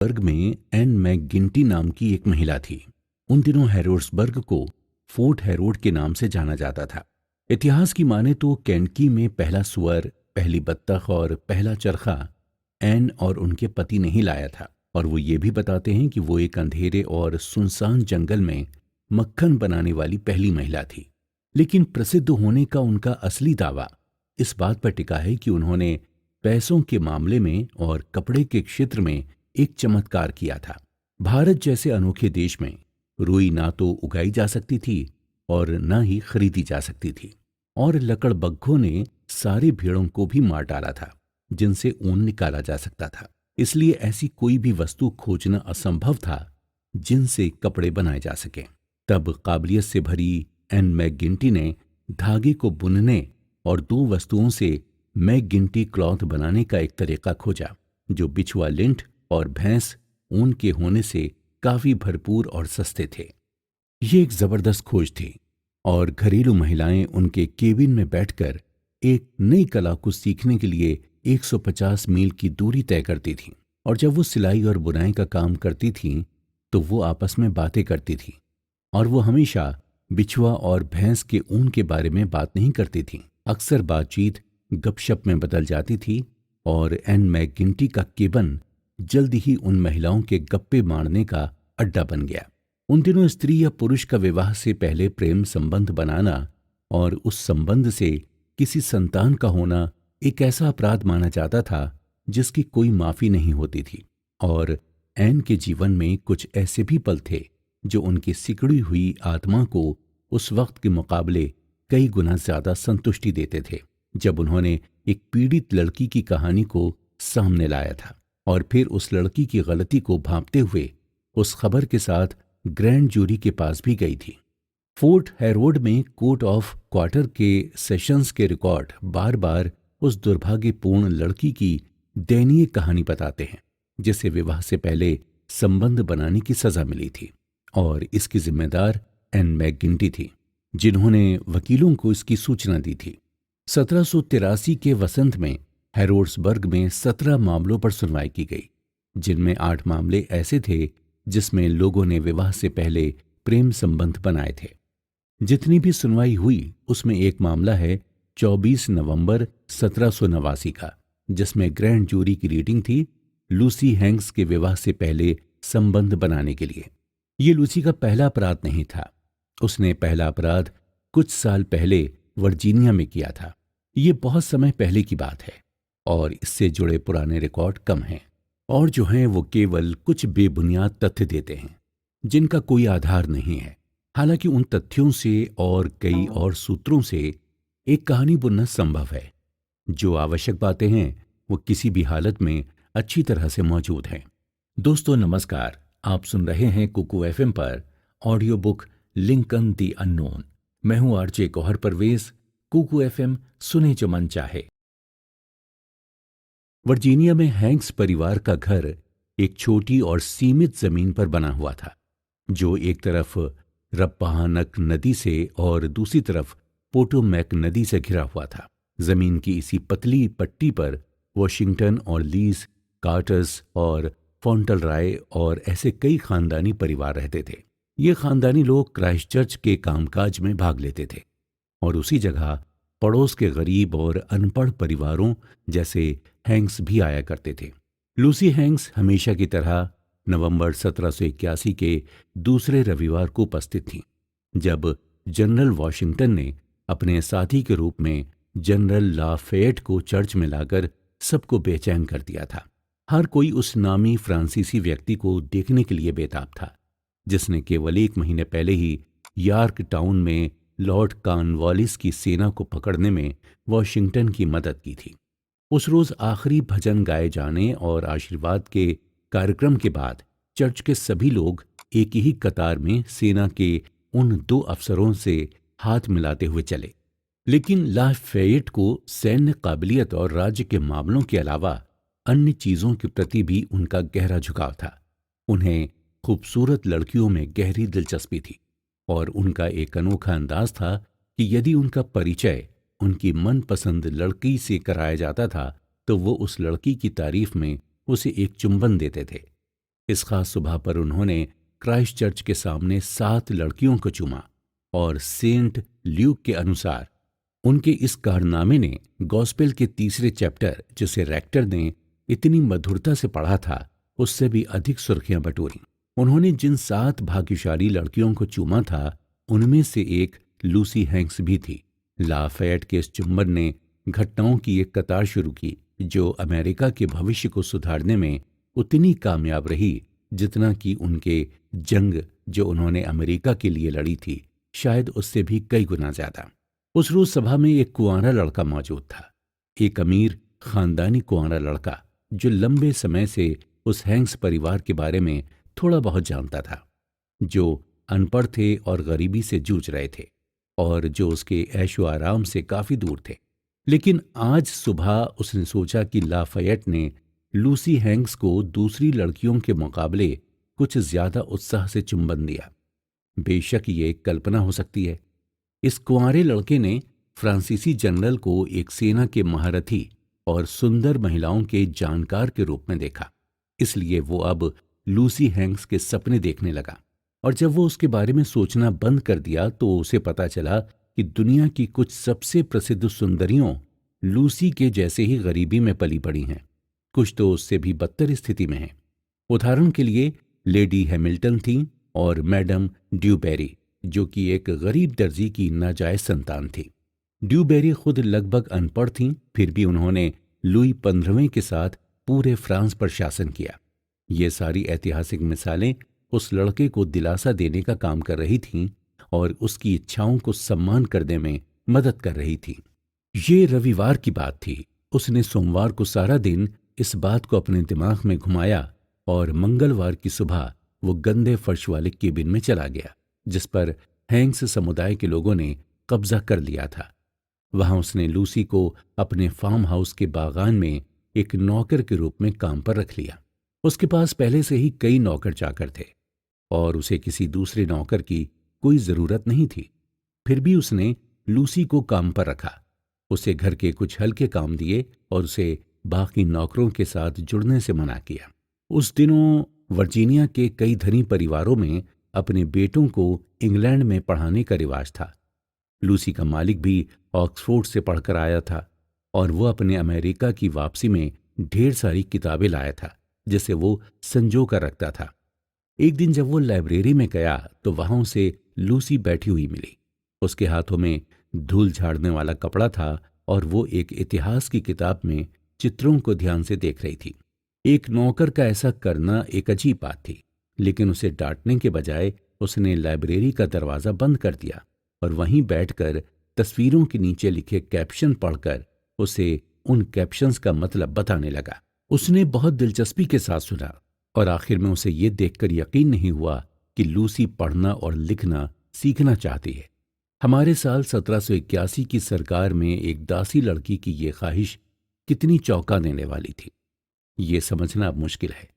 बर्ग में एन मैकगिंटी नाम की एक महिला थी। उन दिनों हैरोड्सबर्ग को फोर्ट हैरोड के नाम से जाना जाता था। इतिहास की माने तो केंटकी में पहला सुअर, पहली बत्तख और पहला चरखा एन और उनके पति ने ही लाया था। और वो ये भी बताते हैं कि वो एक अंधेरे और सुनसान जंगल में मक्खन बनाने वाली पहली महिला थी। लेकिन प्रसिद्ध होने का उनका असली दावा इस बात पर टिका है कि उन्होंने पैसों के मामले में और कपड़े के क्षेत्र में एक चमत्कार किया था। भारत जैसे अनोखे देश में रुई ना तो उगाई जा सकती थी और ना ही खरीदी जा सकती थी, और लकड़बग्घों ने सारे भेड़ों को भी मार डाला था जिनसे ऊन निकाला जा सकता था। इसलिए ऐसी कोई भी वस्तु खोजना असंभव था जिनसे कपड़े बनाए जा सकें। तब काबिलियत से भरी एन मैकगिंटी ने धागे को बुनने और दो वस्तुओं से मैकगिंटी क्लॉथ बनाने का एक तरीका खोजा जो बिछुआ लिंट और भैंस ऊन के होने से काफी भरपूर और सस्ते थे। ये एक जबरदस्त खोज थी और घरेलू महिलाएं उनके केबिन में बैठकर एक नई कला को सीखने के लिए 150 मील की दूरी तय करती थीं। और जब वो सिलाई और बुनाई का काम करती थीं तो वो आपस में बातें करती थीं, और वो हमेशा बिछुआ और भैंस के ऊन के बारे में बात नहीं करती थीं। अक्सर बातचीत गपशप में बदल जाती थी और एन मैकगिंटी का केबिन जल्द ही उन महिलाओं के गप्पे मारने का अड्डा बन गया। उन दिनों स्त्री या पुरुष का विवाह से पहले प्रेम संबंध बनाना और उस संबंध से किसी संतान का होना एक ऐसा अपराध माना जाता था जिसकी कोई माफी नहीं होती थी। और एन के जीवन में कुछ ऐसे भी पल थे जो उनकी सिकुड़ी हुई आत्मा को उस वक्त के मुकाबले कई गुना ज्यादा संतुष्टि देते थे जब उन्होंने एक पीड़ित लड़की की कहानी को सामने लाया था और फिर उस लड़की की गलती को भांपते हुए उस खबर के साथ ग्रैंड जूरी के पास भी गई थी। फोर्ट हैरोड में कोर्ट ऑफ क्वार्टर के सेशंस के रिकॉर्ड बार बार उस दुर्भाग्यपूर्ण लड़की की दयनीय कहानी बताते हैं जिसे विवाह से पहले संबंध बनाने की सजा मिली थी, और इसकी जिम्मेदार एन मैकगिंटी थी जिन्होंने वकीलों को इसकी सूचना दी थी। 1783 के वसंत में हैरोड्सबर्ग में 17 मामलों पर सुनवाई की गई, जिनमें 8 मामले ऐसे थे जिसमें लोगों ने विवाह से पहले प्रेम संबंध बनाए थे। जितनी भी सुनवाई हुई उसमें एक मामला है 24 नवंबर 1789 का, जिसमें ग्रैंड जूरी की रीडिंग थी लूसी हैंक्स के विवाह से पहले संबंध बनाने के लिए। ये लूसी का पहला अपराध नहीं था। उसने पहला अपराध कुछ साल पहले वर्जीनिया में किया था। ये बहुत समय पहले की बात है और इससे जुड़े पुराने रिकॉर्ड कम हैं, और जो हैं वो केवल कुछ बेबुनियाद तथ्य देते हैं जिनका कोई आधार नहीं है। हालांकि उन तथ्यों से और कई और सूत्रों से एक कहानी बुनना संभव है। जो आवश्यक बातें हैं वो किसी भी हालत में अच्छी तरह से मौजूद हैं। दोस्तों नमस्कार, आप सुन रहे हैं कुकू एफएम पर audio book Lincoln the unknown. मैं हूं आरजे गौहर परवेज। कुकू एफएम सुने जो मन चाहे। वर्जीनिया में हैंक्स परिवार का घर एक छोटी और सीमित जमीन पर बना हुआ था जो एक तरफ रप्पाहानक नदी से और दूसरी तरफ पोटोमैक नदी से घिरा हुआ था। जमीन की इसी पतली पट्टी पर वॉशिंगटन और लीज, कार्टर्स और फॉन्टलराय और ऐसे कई खानदानी परिवार रहते थे। ये खानदानी लोग क्राइस्टचर्च के कामकाज में भाग लेते थे और उसी जगह पड़ोस के गरीब और अनपढ़ परिवारों जैसे हैंक्स भी आया करते थे। लूसी हैंक्स हमेशा की तरह नवंबर 1781 के दूसरे रविवार को उपस्थित थीं, जब जनरल वॉशिंगटन ने अपने साथी के रूप में जनरल लाफेट को चर्च में लाकर सबको बेचैन कर दिया था। हर कोई उस नामी फ्रांसीसी व्यक्ति को देखने के लिए बेताब था जिसने केवल 1 महीने पहले ही यॉर्क टाउन में लॉर्ड कॉर्नवालिस की सेना को पकड़ने में वॉशिंगटन की मदद की थी। उस रोज आखिरी भजन गाए जाने और आशीर्वाद के कार्यक्रम के बाद चर्च के सभी लोग एक ही कतार में सेना के उन 2 अफसरों से हाथ मिलाते हुए चले। लेकिन लाफेट को सैन्य काबिलियत और राज्य के मामलों के अलावा अन्य चीजों के प्रति भी उनका गहरा झुकाव था। उन्हें खूबसूरत लड़कियों में गहरी दिलचस्पी थी और उनका एक अनोखा अंदाज था कि यदि उनका परिचय उनकी मनपसंद लड़की से कराया जाता था तो वो उस लड़की की तारीफ में उसे एक चुंबन देते थे। इस खास सुबह पर उन्होंने क्राइस्ट चर्च के सामने 7 लड़कियों को चूमा और सेंट ल्यूक के अनुसार उनके इस कारनामे ने गॉस्पेल के तीसरे चैप्टर, जिसे रेक्टर ने इतनी मधुरता से पढ़ा था, उससे भी अधिक सुर्खियां बटोरी। उन्होंने जिन 7 भाग्यशाली लड़कियों को चूमा था, उनमें से एक लूसी हैंक्स भी थी। लाफैट के इस चुंबन ने घटनाओं की एक कतार शुरू की जो अमेरिका के भविष्य को सुधारने में उतनी कामयाब रही जितना कि उनके जंग जो उन्होंने अमेरिका के लिए लड़ी थी, शायद उससे भी कई गुना ज्यादा। उस रोज सभा में एक कुंवारा लड़का मौजूद था, एक अमीर खानदानी कुंवारा लड़का जो लंबे समय से उस हैंक्स परिवार के बारे में थोड़ा बहुत जानता था, जो अनपढ़ थे और गरीबी से जूझ रहे थे और जो उसके ऐशो आराम से काफी दूर थे। लेकिन आज सुबह उसने सोचा कि लाफैट ने लूसी हैंक्स को दूसरी लड़कियों के मुकाबले कुछ ज्यादा उत्साह से चुंबन दिया। बेशक ये एक कल्पना हो सकती है। इस कुंवारे लड़के ने फ्रांसीसी जनरल को एक सेना के महारथी और सुंदर महिलाओं के जानकार के रूप में देखा, इसलिए वो अब लूसी हैंक्स के सपने देखने लगा। और जब वो उसके बारे में सोचना बंद कर दिया तो उसे पता चला कि दुनिया की कुछ सबसे प्रसिद्ध सुंदरियों लूसी के जैसे ही गरीबी में पली पड़ी हैं, कुछ तो उससे भी बदतर स्थिति में हैं। उदाहरण के लिए लेडी हैमिल्टन थी और मैडम ड्यूबेरी, जो कि एक गरीब दर्जी की नाजायज संतान थी। ड्यूबेरी खुद लगभग अनपढ़ थीं, फिर भी उन्होंने लुई 15वें के साथ पूरे फ्रांस पर शासन किया। ये सारी ऐतिहासिक मिसालें उस लड़के को दिलासा देने का काम कर रही थीं और उसकी इच्छाओं को सम्मान करने में मदद कर रही थी। ये रविवार की बात थी। उसने सोमवार को सारा दिन इस बात को अपने दिमाग में घुमाया और मंगलवार की सुबह वो गंदे फर्श वाले केबिन में चला गया जिस पर हैंक्स समुदाय के लोगों ने कब्जा कर लिया था। वहां उसने लूसी को अपने फार्म हाउस के बागान में एक नौकर के रूप में काम पर रख लिया। उसके पास पहले से ही कई नौकर चाकर थे और उसे किसी दूसरे नौकर की कोई जरूरत नहीं थी। फिर भी उसने लूसी को काम पर रखा, उसे घर के कुछ हल्के काम दिए और उसे बाकी नौकरों के साथ जुड़ने से मना किया। उस दिनों वर्जीनिया के कई धनी परिवारों में अपने बेटों को इंग्लैंड में पढ़ाने का रिवाज था। लूसी का मालिक भी ऑक्सफोर्ड से पढ़कर आया था और वो अपने अमेरिका की वापसी में ढेर सारी किताबें लाया था जिसे वो संजो कर रखता था। एक दिन जब वो लाइब्रेरी में गया तो वहां उसे लूसी बैठी हुई मिली। उसके हाथों में धूल झाड़ने वाला कपड़ा था और वो एक इतिहास की किताब में चित्रों को ध्यान से देख रही थी। एक नौकर का ऐसा करना एक अजीब बात थी, लेकिन उसे डांटने के बजाय उसने लाइब्रेरी का दरवाजा बंद कर दिया और वहीं बैठकर तस्वीरों के नीचे लिखे कैप्शन पढ़कर उसे उन कैप्शंस का मतलब बताने लगा। उसने बहुत दिलचस्पी के साथ सुना और आखिर में उसे ये देखकर यकीन नहीं हुआ कि लूसी पढ़ना और लिखना सीखना चाहती है। हमारे साल 1781 की सरकार में एक दासी लड़की की ये ख्वाहिश कितनी चौंका देने वाली थी, ये समझना अब मुश्किल है।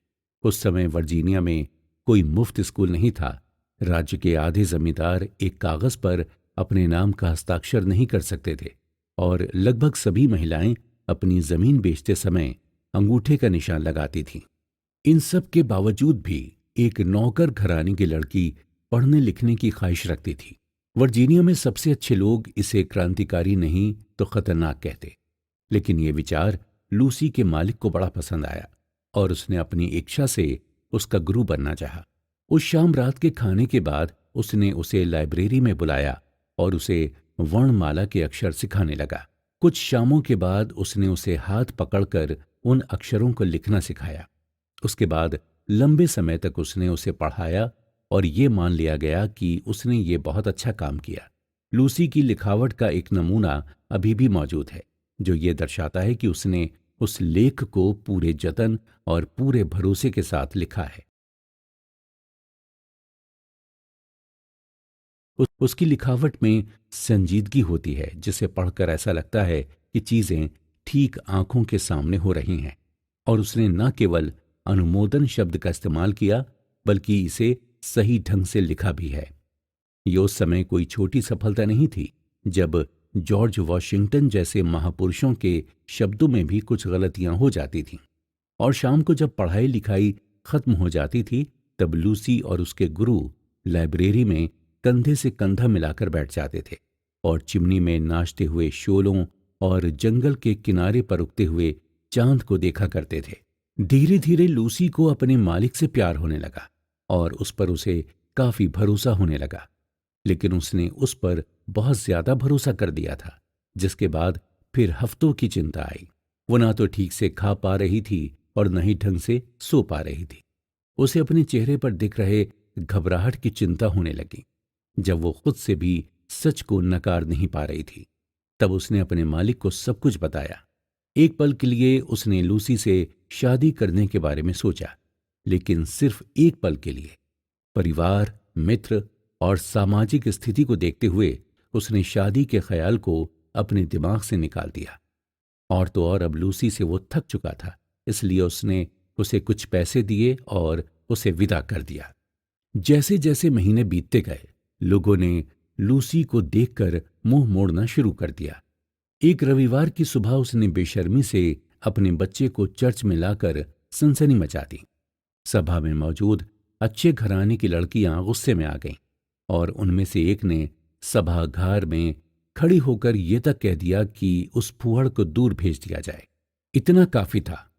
उस समय वर्जीनिया में कोई मुफ्त स्कूल नहीं था। राज्य के आधे जमींदार एक कागज पर अपने नाम का हस्ताक्षर नहीं कर सकते थे और लगभग सभी महिलाएं अपनी जमीन बेचते समय अंगूठे का निशान लगाती थीं। इन सब के बावजूद भी एक नौकर घराने की लड़की पढ़ने लिखने की ख्वाहिश रखती थी। वर्जीनिया में सबसे अच्छे लोग इसे क्रांतिकारी नहीं तो खतरनाक कहते, लेकिन ये विचार लूसी के मालिक को बड़ा पसंद आया और उसने अपनी इच्छा से उसका गुरु बनना चाहा। उस शाम रात के खाने के बाद उसने उसे लाइब्रेरी में बुलाया और उसे वर्णमाला के अक्षर सिखाने लगा। कुछ शामों के बाद उसने उसे हाथ पकड़कर उन अक्षरों को लिखना सिखाया। उसके बाद लंबे समय तक उसने उसे पढ़ाया और ये मान लिया गया कि उसने ये बहुत अच्छा काम किया। लूसी की लिखावट का एक नमूना अभी भी मौजूद है जो ये दर्शाता है कि उसने उस लेख को पूरे जतन और पूरे भरोसे के साथ लिखा है। उसकी लिखावट में संजीदगी होती है जिसे पढ़कर ऐसा लगता है कि चीजें ठीक आंखों के सामने हो रही हैं। और उसने न केवल अनुमोदन शब्द का इस्तेमाल किया बल्कि इसे सही ढंग से लिखा भी है। ये उस समय कोई छोटी सफलता नहीं थी जब जॉर्ज वॉशिंगटन जैसे महापुरुषों के शब्दों में भी कुछ गलतियां हो जाती थीं। और शाम को जब पढ़ाई लिखाई खत्म हो जाती थी तब लूसी और उसके गुरु लाइब्रेरी में कंधे से कंधा मिलाकर बैठ जाते थे और चिमनी में नाचते हुए शोलों और जंगल के किनारे पर उगते हुए चांद को देखा करते थे। धीरे धीरे लूसी को अपने मालिक से प्यार होने लगा और उस पर उसे काफी भरोसा होने लगा, लेकिन उसने उस पर बहुत ज्यादा भरोसा कर दिया था, जिसके बाद फिर हफ्तों की चिंता आई। वो ना तो ठीक से खा पा रही थी और न ही ढंग से सो पा रही थी। उसे अपने चेहरे पर दिख रहे घबराहट की चिंता होने लगी। जब वो खुद से भी सच को नकार नहीं पा रही थी, तब उसने अपने मालिक को सब कुछ बताया। एक पल के लिए उसने लूसी से शादी करने के बारे में सोचा, लेकिन सिर्फ एक पल के लिए। परिवार, मित्र और सामाजिक स्थिति को देखते हुए उसने शादी के ख्याल को अपने दिमाग से निकाल दिया। और तो और अब लूसी से वो थक चुका था, इसलिए उसने उसे कुछ पैसे दिए और उसे विदा कर दिया। जैसे जैसे महीने बीतते गए, लोगों ने लूसी को देखकर मुंह मोड़ना शुरू कर दिया। एक रविवार की सुबह उसने बेशर्मी से अपने बच्चे को चर्च में लाकर सनसनी मचा दी। सभा में मौजूद अच्छे घराने की लड़कियां गुस्से में आ गईं और उनमें से एक ने सभागार में खड़ी होकर यह तक कह दिया कि उस फूहड़ को दूर भेज दिया जाए। इतना काफी था।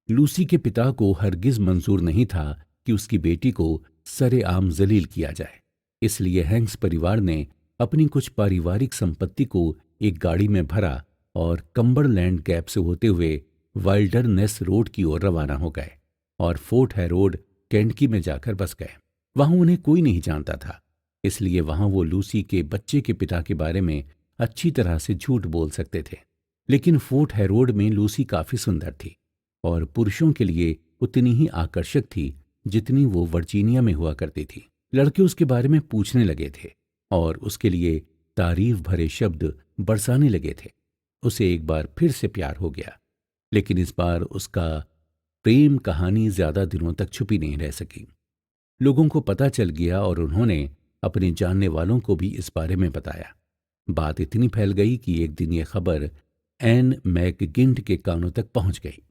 लूसी के पिता को हरगिज मंजूर नहीं था कि उसकी बेटी को सरेआम जलील किया जाए। इसलिए हैंक्स परिवार ने अपनी कुछ पारिवारिक संपत्ति को एक गाड़ी में भरा और कम्बरलैंड गैप से होते हुए वाइल्डरनेस रोड की ओर रवाना हो गए और फोर्ट हैरोड केंटकी में जाकर बस गए। वहां उन्हें कोई नहीं जानता था, इसलिए वहां वो लूसी के बच्चे के पिता के बारे में अच्छी तरह से झूठ बोल सकते थे। लेकिन फोर्ट हैरोड में लूसी काफी सुंदर थी और पुरुषों के लिए उतनी ही आकर्षक थी जितनी वो वर्जीनिया में हुआ करती थी। लड़के उसके बारे में पूछने लगे थे और उसके लिए तारीफ भरे शब्द बरसाने लगे थे। उसे एक बार फिर से प्यार हो गया, लेकिन इस बार उसका प्रेम कहानी ज्यादा दिनों तक छुपी नहीं रह सकी। लोगों को पता चल गया और उन्होंने अपने जानने वालों को भी इस बारे में बताया। बात इतनी फैल गई कि एक दिन यह खबर एन मैकगिंट के कानों तक पहुंच गई।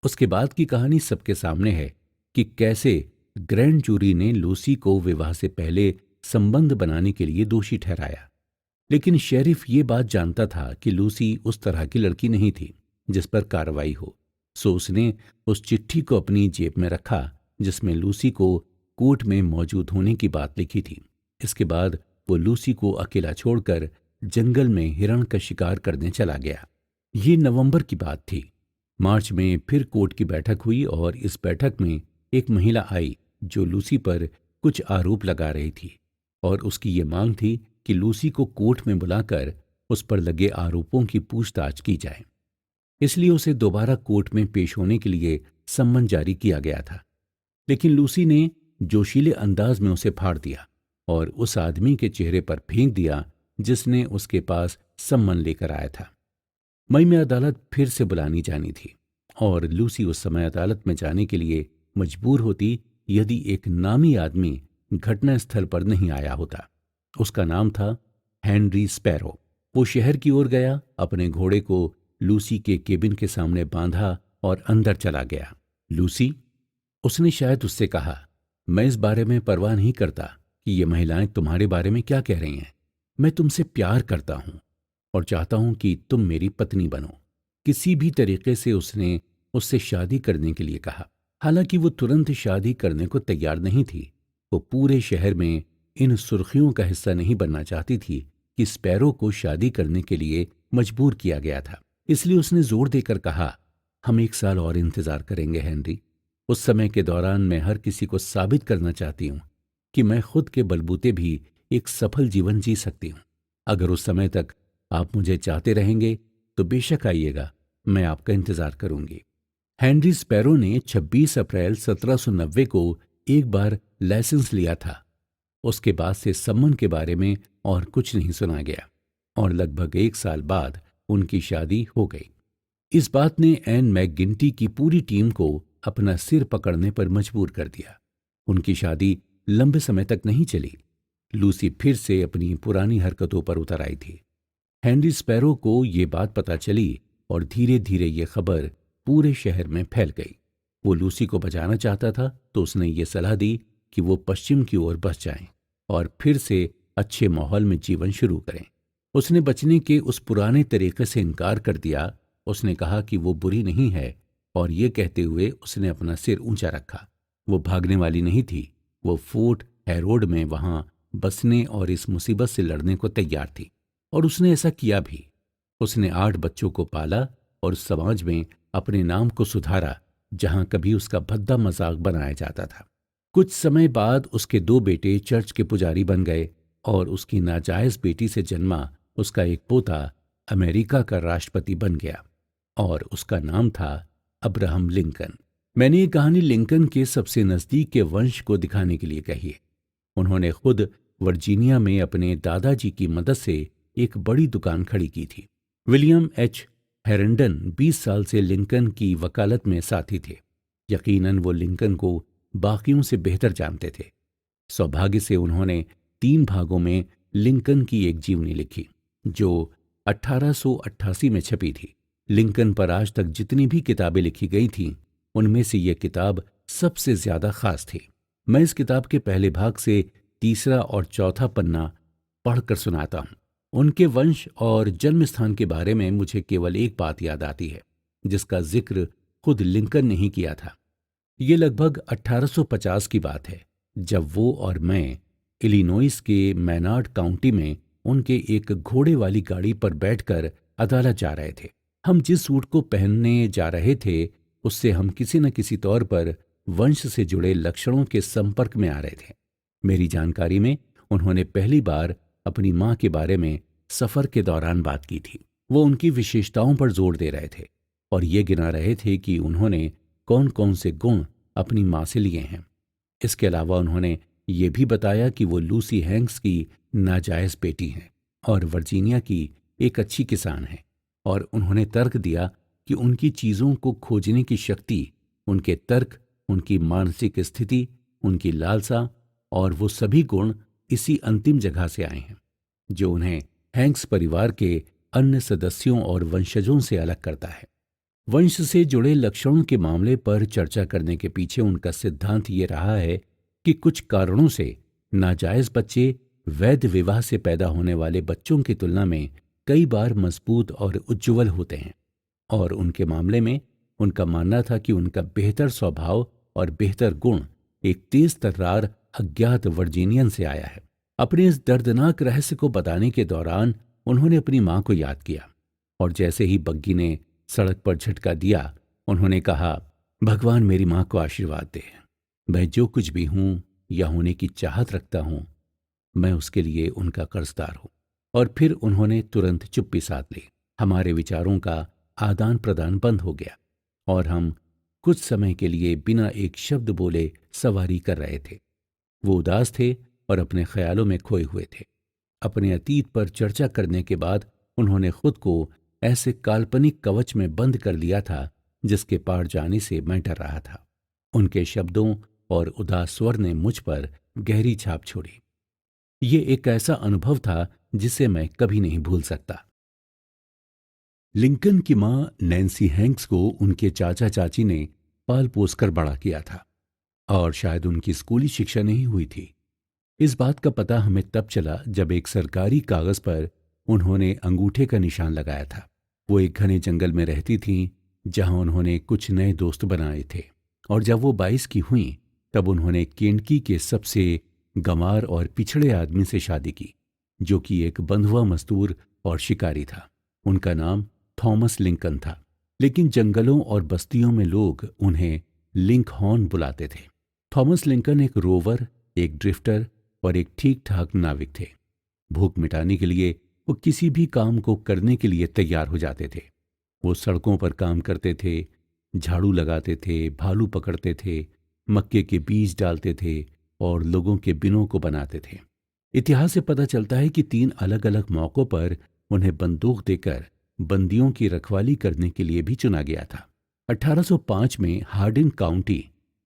उसके बाद की कहानी सबके सामने है कि कैसे ग्रैंड जूरी ने लूसी को विवाह से पहले संबंध बनाने के लिए दोषी ठहराया। लेकिन शेरिफ ये बात जानता था कि लूसी उस तरह की लड़की नहीं थी जिस पर कार्रवाई हो, सो उसने उस चिट्ठी को अपनी जेब में रखा जिसमें लूसी को कोर्ट में मौजूद होने की बात लिखी थी। इसके बाद वो लूसी को अकेला छोड़कर जंगल में हिरण का शिकार करने चला गया। ये नवंबर की बात थी। मार्च में फिर कोर्ट की बैठक हुई और इस बैठक में एक महिला आई जो लूसी पर कुछ आरोप लगा रही थी और उसकी ये मांग थी कि लूसी को कोर्ट में बुलाकर उस पर लगे आरोपों की पूछताछ की जाए। इसलिए उसे दोबारा कोर्ट में पेश होने के लिए सम्मन जारी किया गया था। लेकिन लूसी ने जोशीले अंदाज में उसे फाड़ दिया और उस आदमी के चेहरे पर फेंक दिया जिसने उसके पास सम्मन लेकर आया था। मई में अदालत फिर से बुलानी जानी थी और लूसी उस समय अदालत में जाने के लिए मजबूर होती यदि एक नामी आदमी घटना स्थल पर नहीं आया होता। उसका नाम था हेनरी स्पैरो। वो शहर की ओर गया, अपने घोड़े को लूसी के केबिन के सामने बांधा और अंदर चला गया। लूसी, उसने शायद उससे कहा, मैं इस बारे में परवाह नहीं करता कि ये महिलाएं तुम्हारे बारे में क्या कह रही हैं। मैं तुमसे प्यार करता हूं और चाहता हूं कि तुम मेरी पत्नी बनो। किसी भी तरीके से उसने उससे शादी करने के लिए कहा। हालांकि वो तुरंत शादी करने को तैयार नहीं थी। वो पूरे शहर में इन सुर्खियों का हिस्सा नहीं बनना चाहती थी कि स्पैरो को शादी करने के लिए मजबूर किया गया था। इसलिए उसने जोर देकर कहा, हम 1 साल और इंतजार करेंगे हेनरी। उस समय के दौरान मैं हर किसी को साबित करना चाहती हूँ कि मैं खुद के बलबूते भी एक सफल जीवन जी सकती हूँ। अगर उस समय तक आप मुझे चाहते रहेंगे तो बेशक आइएगा, मैं आपका इंतजार करूंगी। हेनरी स्पैरो ने 26 अप्रैल 1790 को एक बार लाइसेंस लिया था। उसके बाद से सम्मन के बारे में और कुछ नहीं सुना गया और लगभग 1 साल बाद उनकी शादी हो गई। इस बात ने एन मैकगिंटी की पूरी टीम को अपना सिर पकड़ने पर मजबूर कर दिया। उनकी शादी लंबे समय तक नहीं चली। लूसी फिर से अपनी पुरानी हरकतों पर उतर आई थी। हेनरी स्पैरो को ये बात पता चली और धीरे धीरे ये खबर पूरे शहर में फैल गई। वो लूसी को बचाना चाहता था तो उसने ये सलाह दी कि वो पश्चिम की ओर बस जाएं और फिर से अच्छे माहौल में जीवन शुरू करें। उसने बचने के उस पुराने तरीके से इनकार कर दिया। उसने कहा कि वो बुरी नहीं है, और ये कहते हुए उसने अपना सिर ऊंचा रखा। वो भागने वाली नहीं थी। वो फोर्ट हैरोड में वहां बसने और इस मुसीबत से लड़ने को तैयार थी, और उसने ऐसा किया भी। उसने 8 बच्चों को पाला और समाज में अपने नाम को सुधारा, जहां कभी उसका भद्दा मजाक बनाया जाता था। कुछ समय बाद उसके 2 बेटे चर्च के पुजारी बन गए, और उसकी नाजायज बेटी से जन्मा उसका एक पोता अमेरिका का राष्ट्रपति बन गया, और उसका नाम था अब्राहम लिंकन। मैंने ये कहानी लिंकन के सबसे नजदीक के वंश को दिखाने के लिए कही है। उन्होंने खुद वर्जीनिया में अपने दादाजी की मदद से एक बड़ी दुकान खड़ी की थी। विलियम एच हेरेंडन 20 साल से लिंकन की वकालत में साथी थे। यकीनन वो लिंकन को बाकियों से बेहतर जानते थे। सौभाग्य से उन्होंने 3 भागों में लिंकन की एक जीवनी लिखी, जो 1888 में छपी थी। लिंकन पर आज तक जितनी भी किताबें लिखी गई थीं, उनमें से यह किताब सबसे ज्यादा खास थी। मैं इस किताब के पहले भाग से तीसरा और चौथा पन्ना पढ़कर सुनाता हूं। उनके वंश और जन्म स्थान के बारे में मुझे केवल एक बात याद आती है, जिसका जिक्र खुद लिंकन ने ही किया था। ये लगभग 1850 की बात है, जब वो और मैं इलिनॉइस के मैनार्ड काउंटी में उनके एक घोड़े वाली गाड़ी पर बैठकर अदालत जा रहे थे। हम जिस सूट को पहनने जा रहे थे, उससे हम किसी न किसी तौर पर वंश से जुड़े लक्षणों के संपर्क में आ रहे थे। मेरी जानकारी में उन्होंने पहली बार अपनी मां के बारे में सफर के दौरान बात की थी। वो उनकी विशेषताओं पर जोर दे रहे थे और ये गिना रहे थे कि उन्होंने कौन कौन से गुण अपनी मां से लिए हैं। इसके अलावा उन्होंने ये भी बताया कि वो लूसी हैंक्स की नाजायज बेटी हैं और वर्जीनिया की एक अच्छी किसान हैं, और उन्होंने तर्क दिया कि उनकी चीजों को खोजने की शक्ति, उनके तर्क, उनकी मानसिक स्थिति, उनकी लालसा और वो सभी गुण इसी अंतिम जगह से आए हैं जो उन्हें हैंक्स परिवार के अन्य सदस्यों और वंशजों से अलग करता है। वंश से जुड़े लक्षणों के मामले पर चर्चा करने के पीछे उनका सिद्धांत ये रहा है कि कुछ कारणों से नाजायज बच्चे वैध विवाह से पैदा होने वाले बच्चों की तुलना में कई बार मजबूत और उज्ज्वल होते हैं, और उनके मामले में उनका मानना था कि उनका बेहतर स्वभाव और बेहतर गुण एक तेज तर्रार अज्ञात वर्जीनियन से आया है। अपने इस दर्दनाक रहस्य को बताने के दौरान उन्होंने अपनी मां को याद किया, और जैसे ही बग्गी ने सड़क पर झटका दिया, उन्होंने कहा, भगवान मेरी मां को आशीर्वाद दे। मैं जो कुछ भी हूं या होने की चाहत रखता हूं, मैं उसके लिए उनका कर्जदार हूं। और फिर उन्होंने तुरंत चुप्पी साध ली। हमारे विचारों का आदान प्रदान बंद हो गया और हम कुछ समय के लिए बिना एक शब्द बोले सवारी कर रहे थे। वो उदास थे और अपने ख्यालों में खोए हुए थे। अपने अतीत पर चर्चा करने के बाद उन्होंने खुद को ऐसे काल्पनिक कवच में बंद कर लिया था जिसके पार जाने से मैं डर रहा था। उनके शब्दों और उदास स्वर ने मुझ पर गहरी छाप छोड़ी। ये एक ऐसा अनुभव था जिसे मैं कभी नहीं भूल सकता। लिंकन की मां नैन्सी हैंक्स को उनके चाचा चाची ने पाल पोस कर बड़ा किया था, और शायद उनकी स्कूली शिक्षा नहीं हुई थी। इस बात का पता हमें तब चला जब एक सरकारी कागज पर उन्होंने अंगूठे का निशान लगाया था। वो एक घने जंगल में रहती थीं, जहां उन्होंने कुछ नए दोस्त बनाए थे, और जब वो 22 की हुई तब उन्होंने केंटकी के सबसे गंवार और पिछड़े आदमी से शादी की, जो कि एक बंधुआ मजदूर और शिकारी था। उनका नाम थॉमस लिंकन था, लेकिन जंगलों और बस्तियों में लोग उन्हें लिंकहॉर्न बुलाते थे। थॉमस लिंकन एक रोवर, एक ड्रिफ्टर और एक ठीक ठाक नाविक थे। भूख मिटाने के लिए वो किसी भी काम को करने के लिए तैयार हो जाते थे। वो सड़कों पर काम करते थे, झाड़ू लगाते थे, भालू पकड़ते थे, मक्के के बीज डालते थे और लोगों के बिनों को बनाते थे। इतिहास से पता चलता है कि 3 अलग अलग मौकों पर उन्हें बंदूक देकर बंदियों की रखवाली करने के लिए भी चुना गया था। 1805 में हार्डिन काउंटी,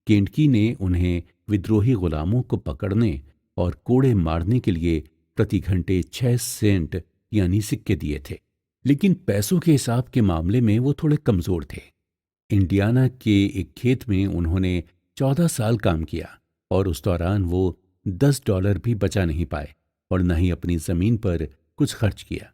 केंटकी ने उन्हें विद्रोही गुलामों को पकड़ने और कोड़े मारने के लिए प्रति घंटे 6 सेंट यानी सिक्के दिए थे। लेकिन पैसों के हिसाब के मामले में वो थोड़े कमजोर थे। इंडियाना के एक खेत में उन्होंने 14 साल काम किया और उस दौरान वो $10 भी बचा नहीं पाए और न ही अपनी जमीन पर कुछ खर्च किया।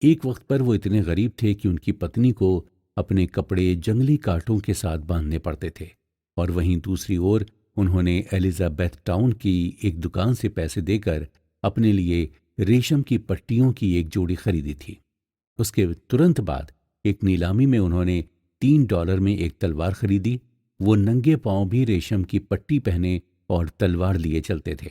एक वक्त पर वो इतने गरीब थे कि उनकी पत्नी को अपने कपड़े जंगली कांटों के साथ बांधने पड़ते थे और वहीं दूसरी ओर उन्होंने एलिजाबेथ टाउन की एक दुकान से पैसे देकर अपने लिए रेशम की पट्टियों की एक जोड़ी खरीदी थी। उसके तुरंत बाद एक नीलामी में उन्होंने $3 में एक तलवार खरीदी। वो नंगे पांव भी रेशम की पट्टी पहने और तलवार लिए चलते थे।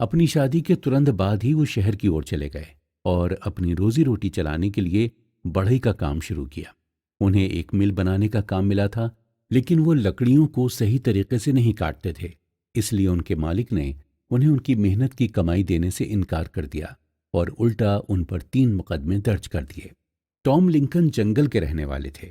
अपनी शादी के तुरंत बाद ही वो शहर की ओर चले गए और अपनी रोजी रोटी चलाने के लिए बढ़ई का काम शुरू किया। उन्हें एक मिल बनाने का काम मिला था, लेकिन वो लकड़ियों को सही तरीके से नहीं काटते थे, इसलिए उनके मालिक ने उन्हें उनकी मेहनत की कमाई देने से इनकार कर दिया और उल्टा उन पर 3 मुकदमे दर्ज कर दिए। टॉम लिंकन जंगल के रहने वाले थे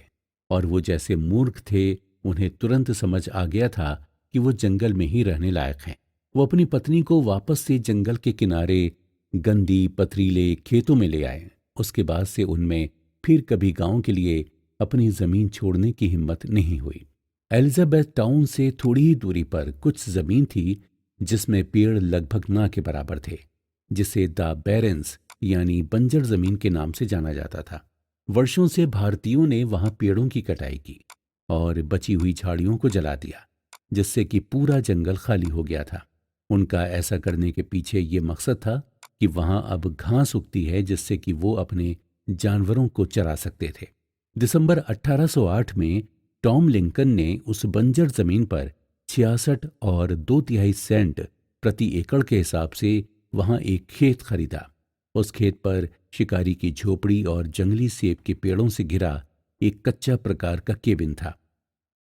और वो जैसे मूर्ख थे, उन्हें तुरंत समझ आ गया था कि वो जंगल में ही रहने लायक हैं। वो अपनी पत्नी को वापस से जंगल के किनारे गंदी पथरीले खेतों में ले आए। उसके बाद से उनमें फिर कभी गांव के लिए अपनी जमीन छोड़ने की हिम्मत नहीं हुई। एलिजाबेथ टाउन से थोड़ी ही दूरी पर कुछ जमीन थी जिसमें पेड़ लगभग ना के बराबर थे, जिसे द बैरन्स यानी बंजर जमीन के नाम से जाना जाता था। वर्षों से भारतीयों ने वहां पेड़ों की कटाई की और बची हुई झाड़ियों को जला दिया, जिससे कि पूरा जंगल खाली हो गया था। उनका ऐसा करने के पीछे ये मकसद था कि वहां अब घास उगती है, जिससे कि वो अपने जानवरों को चरा सकते थे। दिसंबर 1808 में टॉम लिंकन ने उस बंजर जमीन पर 66 और 2/3 सेंट प्रति एकड़ के हिसाब से वहां एक खेत खरीदा। उस खेत पर शिकारी की झोपड़ी और जंगली सेब के पेड़ों से घिरा एक कच्चा प्रकार का केबिन था।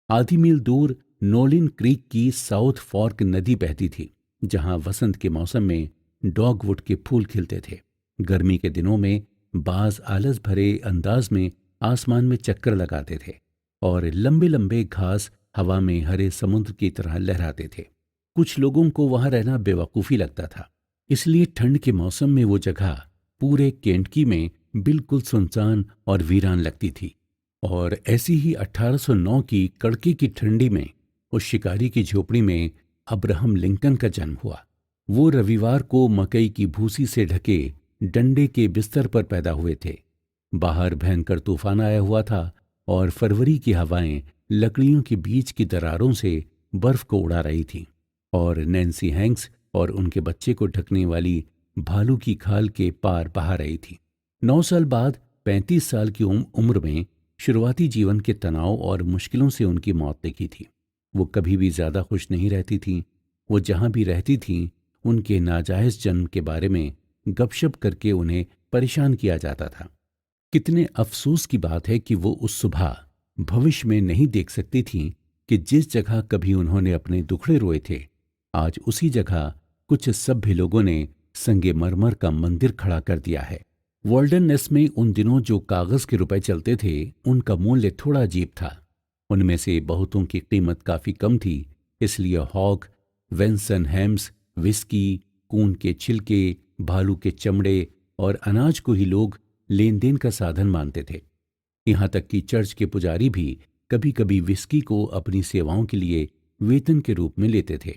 आधी मील दूर नोलिन क्रीक की साउथ फॉर्क नदी बहती थी, जहां वसंत के मौसम में डॉगवुड के फूल खिलते थे। गर्मी के दिनों में बाज आलस भरे अंदाज में आसमान में चक्कर लगाते थे और लंबे लंबे घास हवा में हरे समुद्र की तरह लहराते थे। कुछ लोगों को वहां रहना बेवकूफ़ी लगता था, इसलिए ठंड के मौसम में वो जगह पूरे केंटकी में बिल्कुल सुनसान और वीरान लगती थी। और ऐसी ही 1809 की कड़के की ठंडी में उस शिकारी की झोपड़ी में अब्राहम लिंकन का जन्म हुआ। वो रविवार को मकई की भूसी से ढके डंडे के बिस्तर पर पैदा हुए थे। बाहर भयंकर तूफान आया हुआ था और फरवरी की हवाएं लकड़ियों के बीच की दरारों से बर्फ को उड़ा रही थीं और नैन्सी हैंक्स और उनके बच्चे को ढकने वाली भालू की खाल के पार बहा रही थी। 9 साल बाद 35 साल की उम्र में शुरुआती जीवन के तनाव और मुश्किलों से उनकी मौत देखी थी। वो कभी भी ज्यादा खुश नहीं रहती थीं। वो जहां भी रहती थीं, उनके नाजायज जन्म के बारे में गपशप करके उन्हें परेशान किया जाता था। कितने अफसोस की बात है कि वो उस सुबह भविष्य में नहीं देख सकती थीं कि जिस जगह कभी उन्होंने अपने दुखड़े रोए थे, आज उसी जगह कुछ सभ्य लोगों ने संगे मरमर का मंदिर खड़ा कर दिया है। वॉल्डननेस में उन दिनों जो कागज के रुपए चलते थे, उनका मूल्य थोड़ा अजीब था। उनमें से बहुतों की कीमत काफी कम थी, इसलिए हॉग, वेंसन हैम्स, विस्की, कून के छिलके, भालू के चमड़े और अनाज को ही लोग लेन देन का साधन मानते थे। यहाँ तक कि चर्च के पुजारी भी कभी कभी विस्की को अपनी सेवाओं के लिए वेतन के रूप में लेते थे।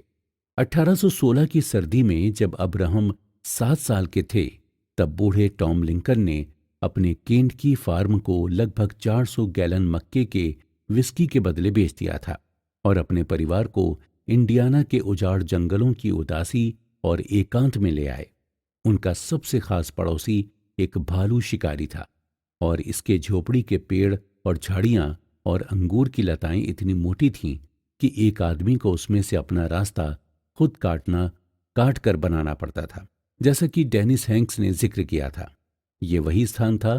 1816 की सर्दी में जब अब्राहम 7 साल के थे, तब बूढ़े टॉम लिंकन ने अपने केंट की फार्म को लगभग 400 गैलन मक्के के विस्की के बदले बेच दिया था और अपने परिवार को इंडियाना के उजाड़ जंगलों की उदासी और एकांत में ले आए। उनका सबसे खास पड़ोसी एक भालू शिकारी था और इसके झोपड़ी के पेड़ और झाड़ियां और अंगूर की लताएं इतनी मोटी थीं कि एक आदमी को उसमें से अपना रास्ता खुद काट कर बनाना पड़ता था, जैसा कि डेनिस हैंक्स ने जिक्र किया था। ये वही स्थान था,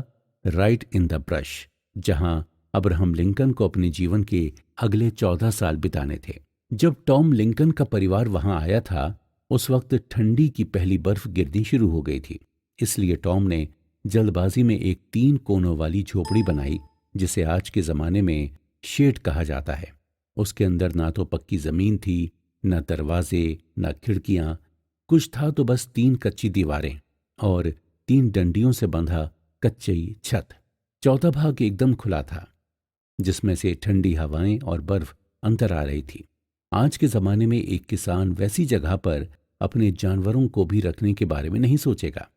राइट इन द ब्रश, जहां अब्राहम लिंकन को अपने जीवन के अगले 14 साल बिताने थे। जब टॉम लिंकन का परिवार वहां आया था, उस वक्त ठंडी की पहली बर्फ गिरनी शुरू हो गई थी, इसलिए टॉम ने जल्दबाजी में एक 3 कोनों वाली झोपड़ी बनाई, जिसे आज के जमाने में शेड कहा जाता है। उसके अंदर ना तो पक्की जमीन थी, न दरवाजे, न खिड़कियां, कुछ था तो बस 3 कच्ची दीवारें और 3 डंडियों से बंधा कच्ची छत। चौथा भाग एकदम खुला था। जिसमें से ठंडी हवाएं और बर्फ अंदर आ रही थी। आज के ज़माने में एक किसान वैसी जगह पर अपने जानवरों को भी रखने के बारे में नहीं सोचेगा,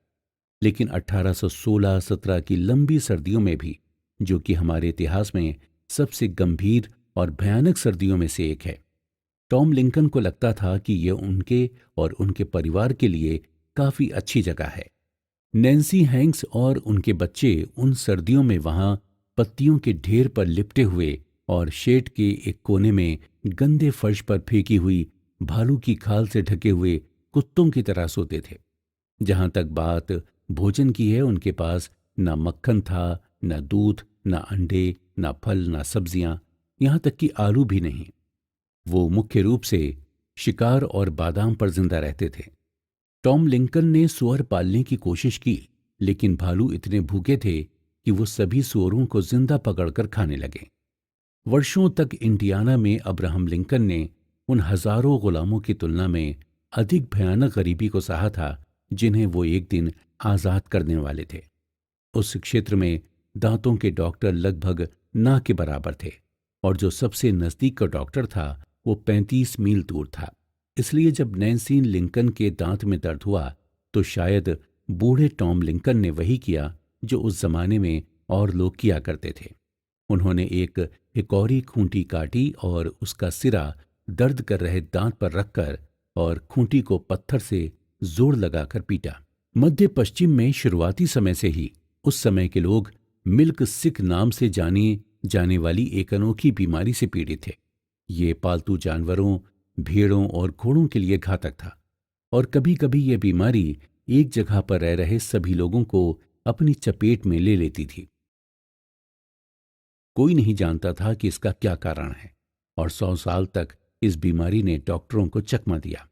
लेकिन 1816-17 की लंबी सर्दियों में भी, जो कि हमारे इतिहास में सबसे गंभीर और भयानक सर्दियों में से एक है, टॉम लिंकन को लगता था कि यह उनके और उनके परिवार के लिए काफी अच्छी जगह है। नैन्सी हैंक्स और उनके बच्चे उन सर्दियों में वहां पत्तियों के ढेर पर लिपटे हुए और शेड के एक कोने में गंदे फर्श पर फेंकी हुई भालू की खाल से ढके हुए कुत्तों की तरह सोते थे। जहां तक बात भोजन की है, उनके पास न मक्खन था, न दूध, न अंडे, न फल, न सब्जियां, यहां तक कि आलू भी नहीं। वो मुख्य रूप से शिकार और बादाम पर जिंदा रहते थे। टॉम लिंकन ने सुअर पालने की कोशिश की, लेकिन भालू इतने भूखे थे कि वो सभी सुअरों को जिंदा पकड़कर खाने लगे। वर्षों तक इंडियाना में अब्राहम लिंकन ने उन हजारों गुलामों की तुलना में अधिक भयानक गरीबी को सहा था, जिन्हें वो एक दिन आजाद करने वाले थे। उस क्षेत्र में दांतों के डॉक्टर लगभग ना के बराबर थे, और जो सबसे नजदीक का डॉक्टर था वो 35 मील दूर था। इसलिए जब नैन्सी लिंकन के दांत में दर्द हुआ तो शायद बूढ़े टॉम लिंकन ने वही किया जो उस जमाने में और लोग किया करते थे। उन्होंने एक हिकौरी खूंटी काटी और उसका सिरा दर्द कर रहे दांत पर रखकर और खूंटी को पत्थर से जोर लगाकर पीटा। मध्य पश्चिम में शुरुआती समय से ही उस समय के लोग मिल्क सिक नाम से जानी जाने वाली एक अनोखी बीमारी से पीड़ित थे। ये पालतू जानवरों, भेड़ों और घोड़ों के लिए घातक था, और कभी कभी यह बीमारी एक जगह पर रह रहे सभी लोगों को अपनी चपेट में ले लेती थी। कोई नहीं जानता था कि इसका क्या कारण है, और 100 साल तक इस बीमारी ने डॉक्टरों को चकमा दिया।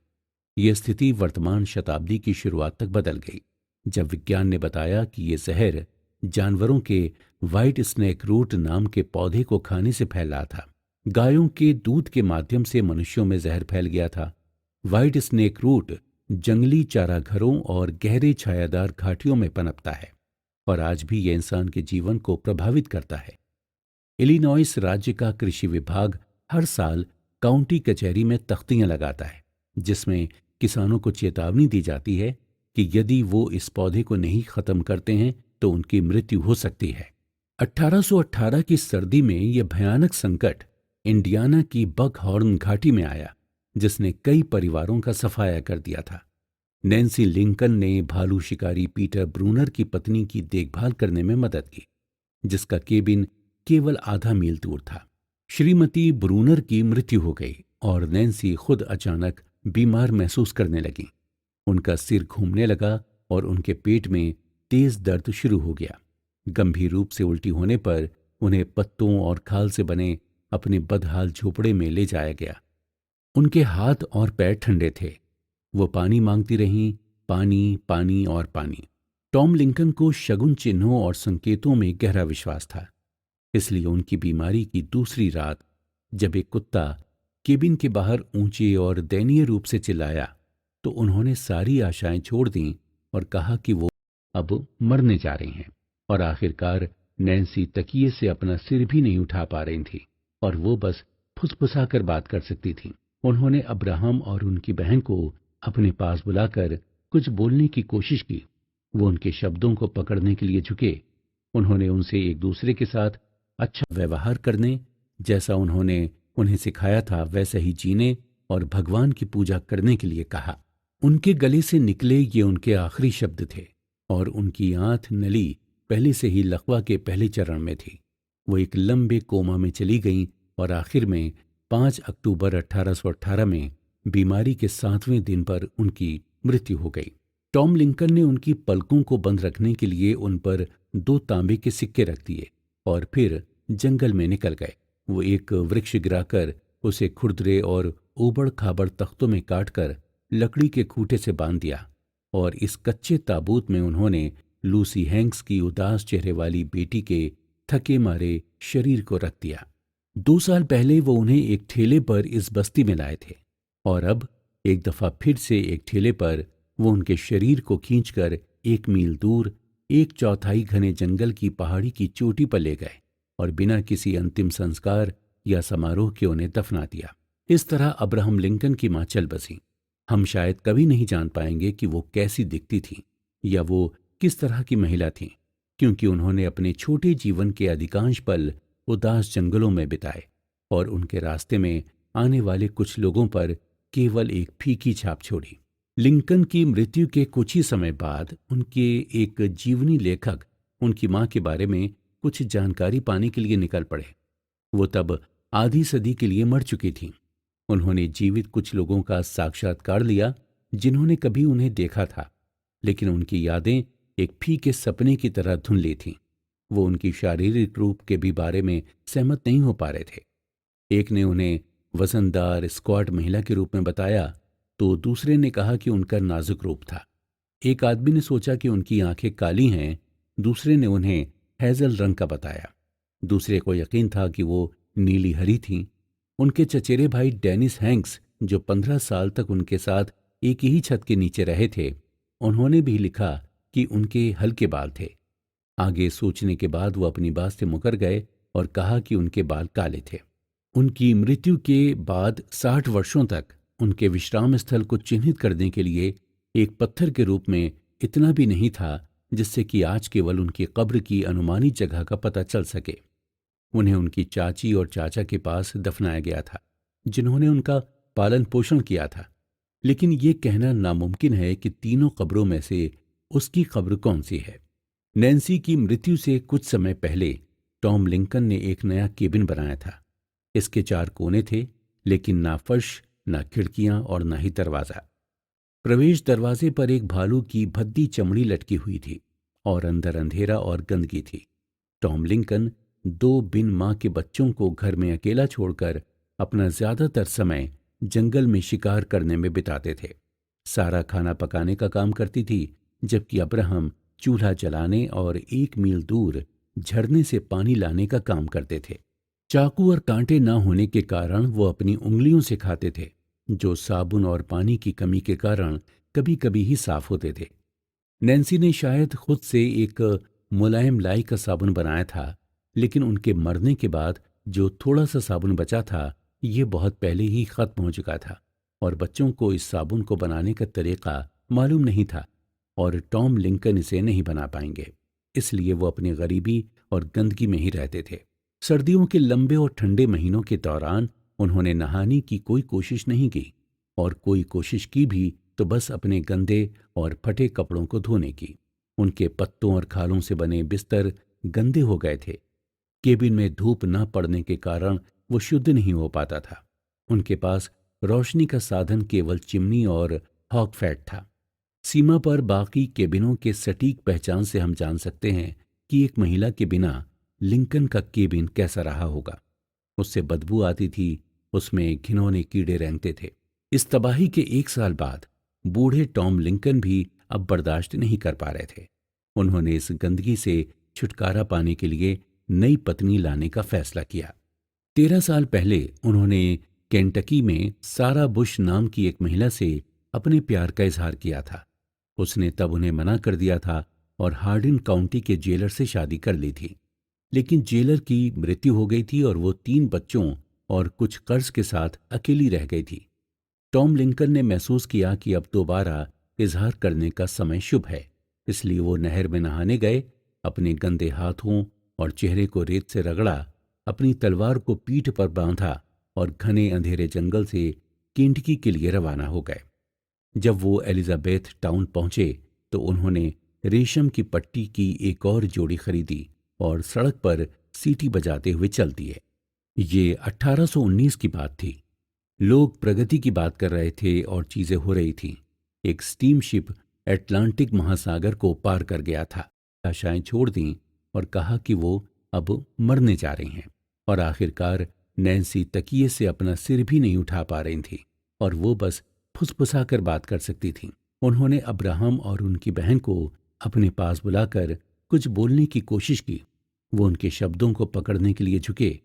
यह स्थिति वर्तमान शताब्दी की शुरुआत तक बदल गई, जब विज्ञान ने बताया कि यह जहर जानवरों के व्हाइट स्नेक रूट नाम के पौधे को खाने से फैल रहा था। गायों के दूध के माध्यम से मनुष्यों में जहर फैल गया था। व्हाइट स्नेक रूट जंगली चाराघरों और गहरे छायादार घाटियों में पनपता है, और आज भी यह इंसान के जीवन को प्रभावित करता है। इलिनॉइस राज्य का कृषि विभाग हर साल काउंटी कचहरी में तख्तियां लगाता है, जिसमें किसानों को चेतावनी दी जाती है कि यदि वो इस पौधे को नहीं खत्म करते हैं तो उनकी मृत्यु हो सकती है। 1818 की सर्दी में यह भयानक संकट इंडियाना की बकहॉर्न घाटी में आया, जिसने कई परिवारों का सफाया कर दिया था। नैन्सी लिंकन ने भालू शिकारी पीटर ब्रूनर की पत्नी की देखभाल करने में मदद की, जिसका केबिन केवल आधा मील दूर था। श्रीमती ब्रूनर की मृत्यु हो गई और नैन्सी खुद अचानक बीमार महसूस करने लगी। उनका सिर घूमने लगा और उनके पेट में तेज दर्द शुरू हो गया। गंभीर रूप से उल्टी होने पर उन्हें पत्तों और खाल से बने अपने बदहाल झोपड़े में ले जाया गया। उनके हाथ और पैर ठंडे थे। वो पानी मांगती रहीं, पानी, पानी और पानी। टॉम लिंकन को शगुन चिन्हों और संकेतों में गहरा विश्वास था, इसलिए उनकी बीमारी की दूसरी रात जब एक कुत्ता केबिन के बाहर ऊंचे और दयनीय रूप से चिल्लाया तो उन्होंने सारी आशाएं छोड़ दीं और कहा कि वो अब मरने जा रही हैं। और आखिरकार नैन्सी तकिए से अपना सिर भी नहीं उठा पा रही थी और वो बस फुसफुसाकर बात कर सकती थी। उन्होंने अब्राहम और उनकी बहन को अपने पास बुलाकर कुछ बोलने की कोशिश की। वो उनके शब्दों को पकड़ने के लिए झुके। उन्होंने उनसे एक दूसरे के साथ अच्छा व्यवहार करने, जैसा उन्होंने उन्हें सिखाया था वैसे ही जीने और भगवान की पूजा करने के लिए कहा। उनके गले से निकले ये उनके आखिरी शब्द थे और उनकी आंख नली पहले से ही लकवा के पहले चरण में थी। वो एक लंबे कोमा में चली गईं और आखिर में 5 अक्टूबर 1818 में बीमारी के 7वें दिन पर उनकी मृत्यु हो गई। टॉम लिंकन ने उनकी पलकों को बंद रखने के लिए उन पर 2 तांबे के सिक्के रख दिए और फिर जंगल में निकल गए। वो एक वृक्ष गिराकर उसे खुरदरे और ऊबड़ खाबड़ तख्तों में काटकर लकड़ी के खूंटे से बांध दिया, और इस कच्चे ताबूत में उन्होंने लूसी हैंक्स की उदास चेहरे वाली बेटी के थके मारे शरीर को रख दिया। 2 साल पहले वो उन्हें एक ठेले पर इस बस्ती में लाए थे, और अब एक दफा फिर से एक ठेले पर वो उनके शरीर को खींचकर 1 मील दूर 1/4 घने जंगल की पहाड़ी की चोटी पर ले गए। और बिना किसी अंतिम संस्कार या समारोह के उन्हें दफना दिया। इस तरह अब्राहम लिंकन की मां चल बसी। हम शायद कभी नहीं जान पाएंगे कि वो कैसी दिखती थी या वो किस तरह की महिला थी, क्योंकि उन्होंने अपने छोटे जीवन के अधिकांश पल उदास जंगलों में बिताए और उनके रास्ते में आने वाले कुछ लोगों पर केवल एक फीकी छाप छोड़ी। लिंकन की मृत्यु के कुछ ही समय बाद उनके एक जीवनी लेखक उनकी मां के बारे में कुछ जानकारी पाने के लिए निकल पड़े। वो तब आधी सदी के लिए मर चुकी थीं। उन्होंने जीवित कुछ लोगों का साक्षात्कार लिया जिन्होंने कभी उन्हें देखा था, लेकिन उनकी यादें एक फीके सपने की तरह धुंधली थीं। वो उनकी शारीरिक रूप के भी बारे में सहमत नहीं हो पा रहे थे। एक ने उन्हें वजनदार स्क्वाट महिला के रूप में बताया, तो दूसरे ने कहा कि उनका नाजुक रूप था। एक आदमी ने सोचा कि उनकी आंखें काली हैं, दूसरे ने उन्हें हैजल रंग का बताया। दूसरे को यकीन था कि वो नीली हरी थीं। उनके चचेरे भाई डेनिस हैंक्स, जो 15 साल तक उनके साथ एक ही छत के नीचे रहे थे, उन्होंने भी लिखा कि उनके हल्के बाल थे। आगे सोचने के बाद वो अपनी बात से मुकर गए और कहा कि उनके बाल काले थे। उनकी मृत्यु के बाद 60 वर्षों तक उनके विश्राम स्थल को चिन्हित करने के लिए एक पत्थर के रूप में इतना भी नहीं था जिससे कि आज केवल उनकी कब्र की अनुमानित जगह का पता चल सके। उन्हें उनकी चाची और चाचा के पास दफनाया गया था, जिन्होंने उनका पालन पोषण किया था। लेकिन ये कहना नामुमकिन है कि तीनों कब्रों में से उसकी कब्र कौन सी है। नैन्सी की मृत्यु से कुछ समय पहले टॉम लिंकन ने एक नया केबिन बनाया था। इसके 4 कोने थे, लेकिन ना फर्श, ना खिड़कियां और ना ही दरवाजा। प्रवेश दरवाजे पर एक भालू की भद्दी चमड़ी लटकी हुई थी और अंदर अंधेरा और गंदगी थी। टॉम लिंकन 2 बिन मां के बच्चों को घर में अकेला छोड़कर अपना ज्यादातर समय जंगल में शिकार करने में बिताते थे। सारा खाना पकाने का काम करती थी, जबकि अब्राहम चूल्हा जलाने और 1 मील दूर झरने से पानी लाने का काम करते थे। चाकू और कांटे न होने के कारण वो अपनी उंगलियों से खाते थे, जो साबुन और पानी की कमी के कारण कभी कभी ही साफ होते थे। नैन्सी ने शायद खुद से एक मुलायम लाई का साबुन बनाया था, लेकिन उनके मरने के बाद जो थोड़ा सा साबुन बचा था, ये बहुत पहले ही खत्म हो चुका था और बच्चों को इस साबुन को बनाने का तरीका मालूम नहीं था और टॉम लिंकन इसे नहीं बना पाएंगे। इसलिए वो अपनी गरीबी और गंदगी में ही रहते थे। सर्दियों के लंबे और ठंडे महीनों के दौरान उन्होंने नहाने की कोई कोशिश नहीं की, और कोई कोशिश की भी तो बस अपने गंदे और फटे कपड़ों को धोने की। उनके पत्तों और खालों से बने बिस्तर गंदे हो गए थे। केबिन में धूप न पड़ने के कारण वो शुद्ध नहीं हो पाता था। उनके पास रोशनी का साधन केवल चिमनी और हॉक फैट था। सीमा पर बाकी केबिनों के सटीक पहचान से हम जान सकते हैं कि एक महिला के बिना लिंकन का केबिन कैसा रहा होगा। उससे बदबू आती थी, उसमें घिनौने कीड़े रेंगते थे। इस तबाही के 1 साल बाद बूढ़े टॉम लिंकन भी अब बर्दाश्त नहीं कर पा रहे थे। उन्होंने इस गंदगी से छुटकारा पाने के लिए नई पत्नी लाने का फैसला किया। 13 साल पहले उन्होंने केंटकी में सारा बुश नाम की एक महिला से अपने प्यार का इजहार किया था। उसने तब उन्हें मना कर दिया था और हार्डिन काउंटी के जेलर से शादी कर ली थी। लेकिन जेलर की मृत्यु हो गई थी और वो 3 बच्चों और कुछ कर्ज के साथ अकेली रह गई थी। टॉम लिंकन ने महसूस किया कि अब दोबारा इजहार करने का समय शुभ है, इसलिए वो नहर में नहाने गए, अपने गंदे हाथों और चेहरे को रेत से रगड़ा, अपनी तलवार को पीठ पर बांधा और घने अंधेरे जंगल से केंटकी के लिए रवाना हो गए। जब वो एलिजाबेथ टाउन पहुंचे तो उन्होंने रेशम की पट्टी की एक और जोड़ी खरीदी और सड़क पर सीटी बजाते हुए चल दिए। ये 1819 की बात थी। लोग प्रगति की बात कर रहे थे और चीजें हो रही थीं। एक स्टीमशिप अटलांटिक महासागर को पार कर गया था। आशाएं छोड़ दी और कहा कि वो अब मरने जा रही हैं। और आखिरकार नैन्सी तकिए से अपना सिर भी नहीं उठा पा रही थी और वो बस फुसफुसाकर बात कर सकती थी। उन्होंने अब्राहम और उनकी बहन को अपने पास बुलाकर कुछ बोलने की कोशिश की। वो उनके शब्दों को पकड़ने के लिए झुके।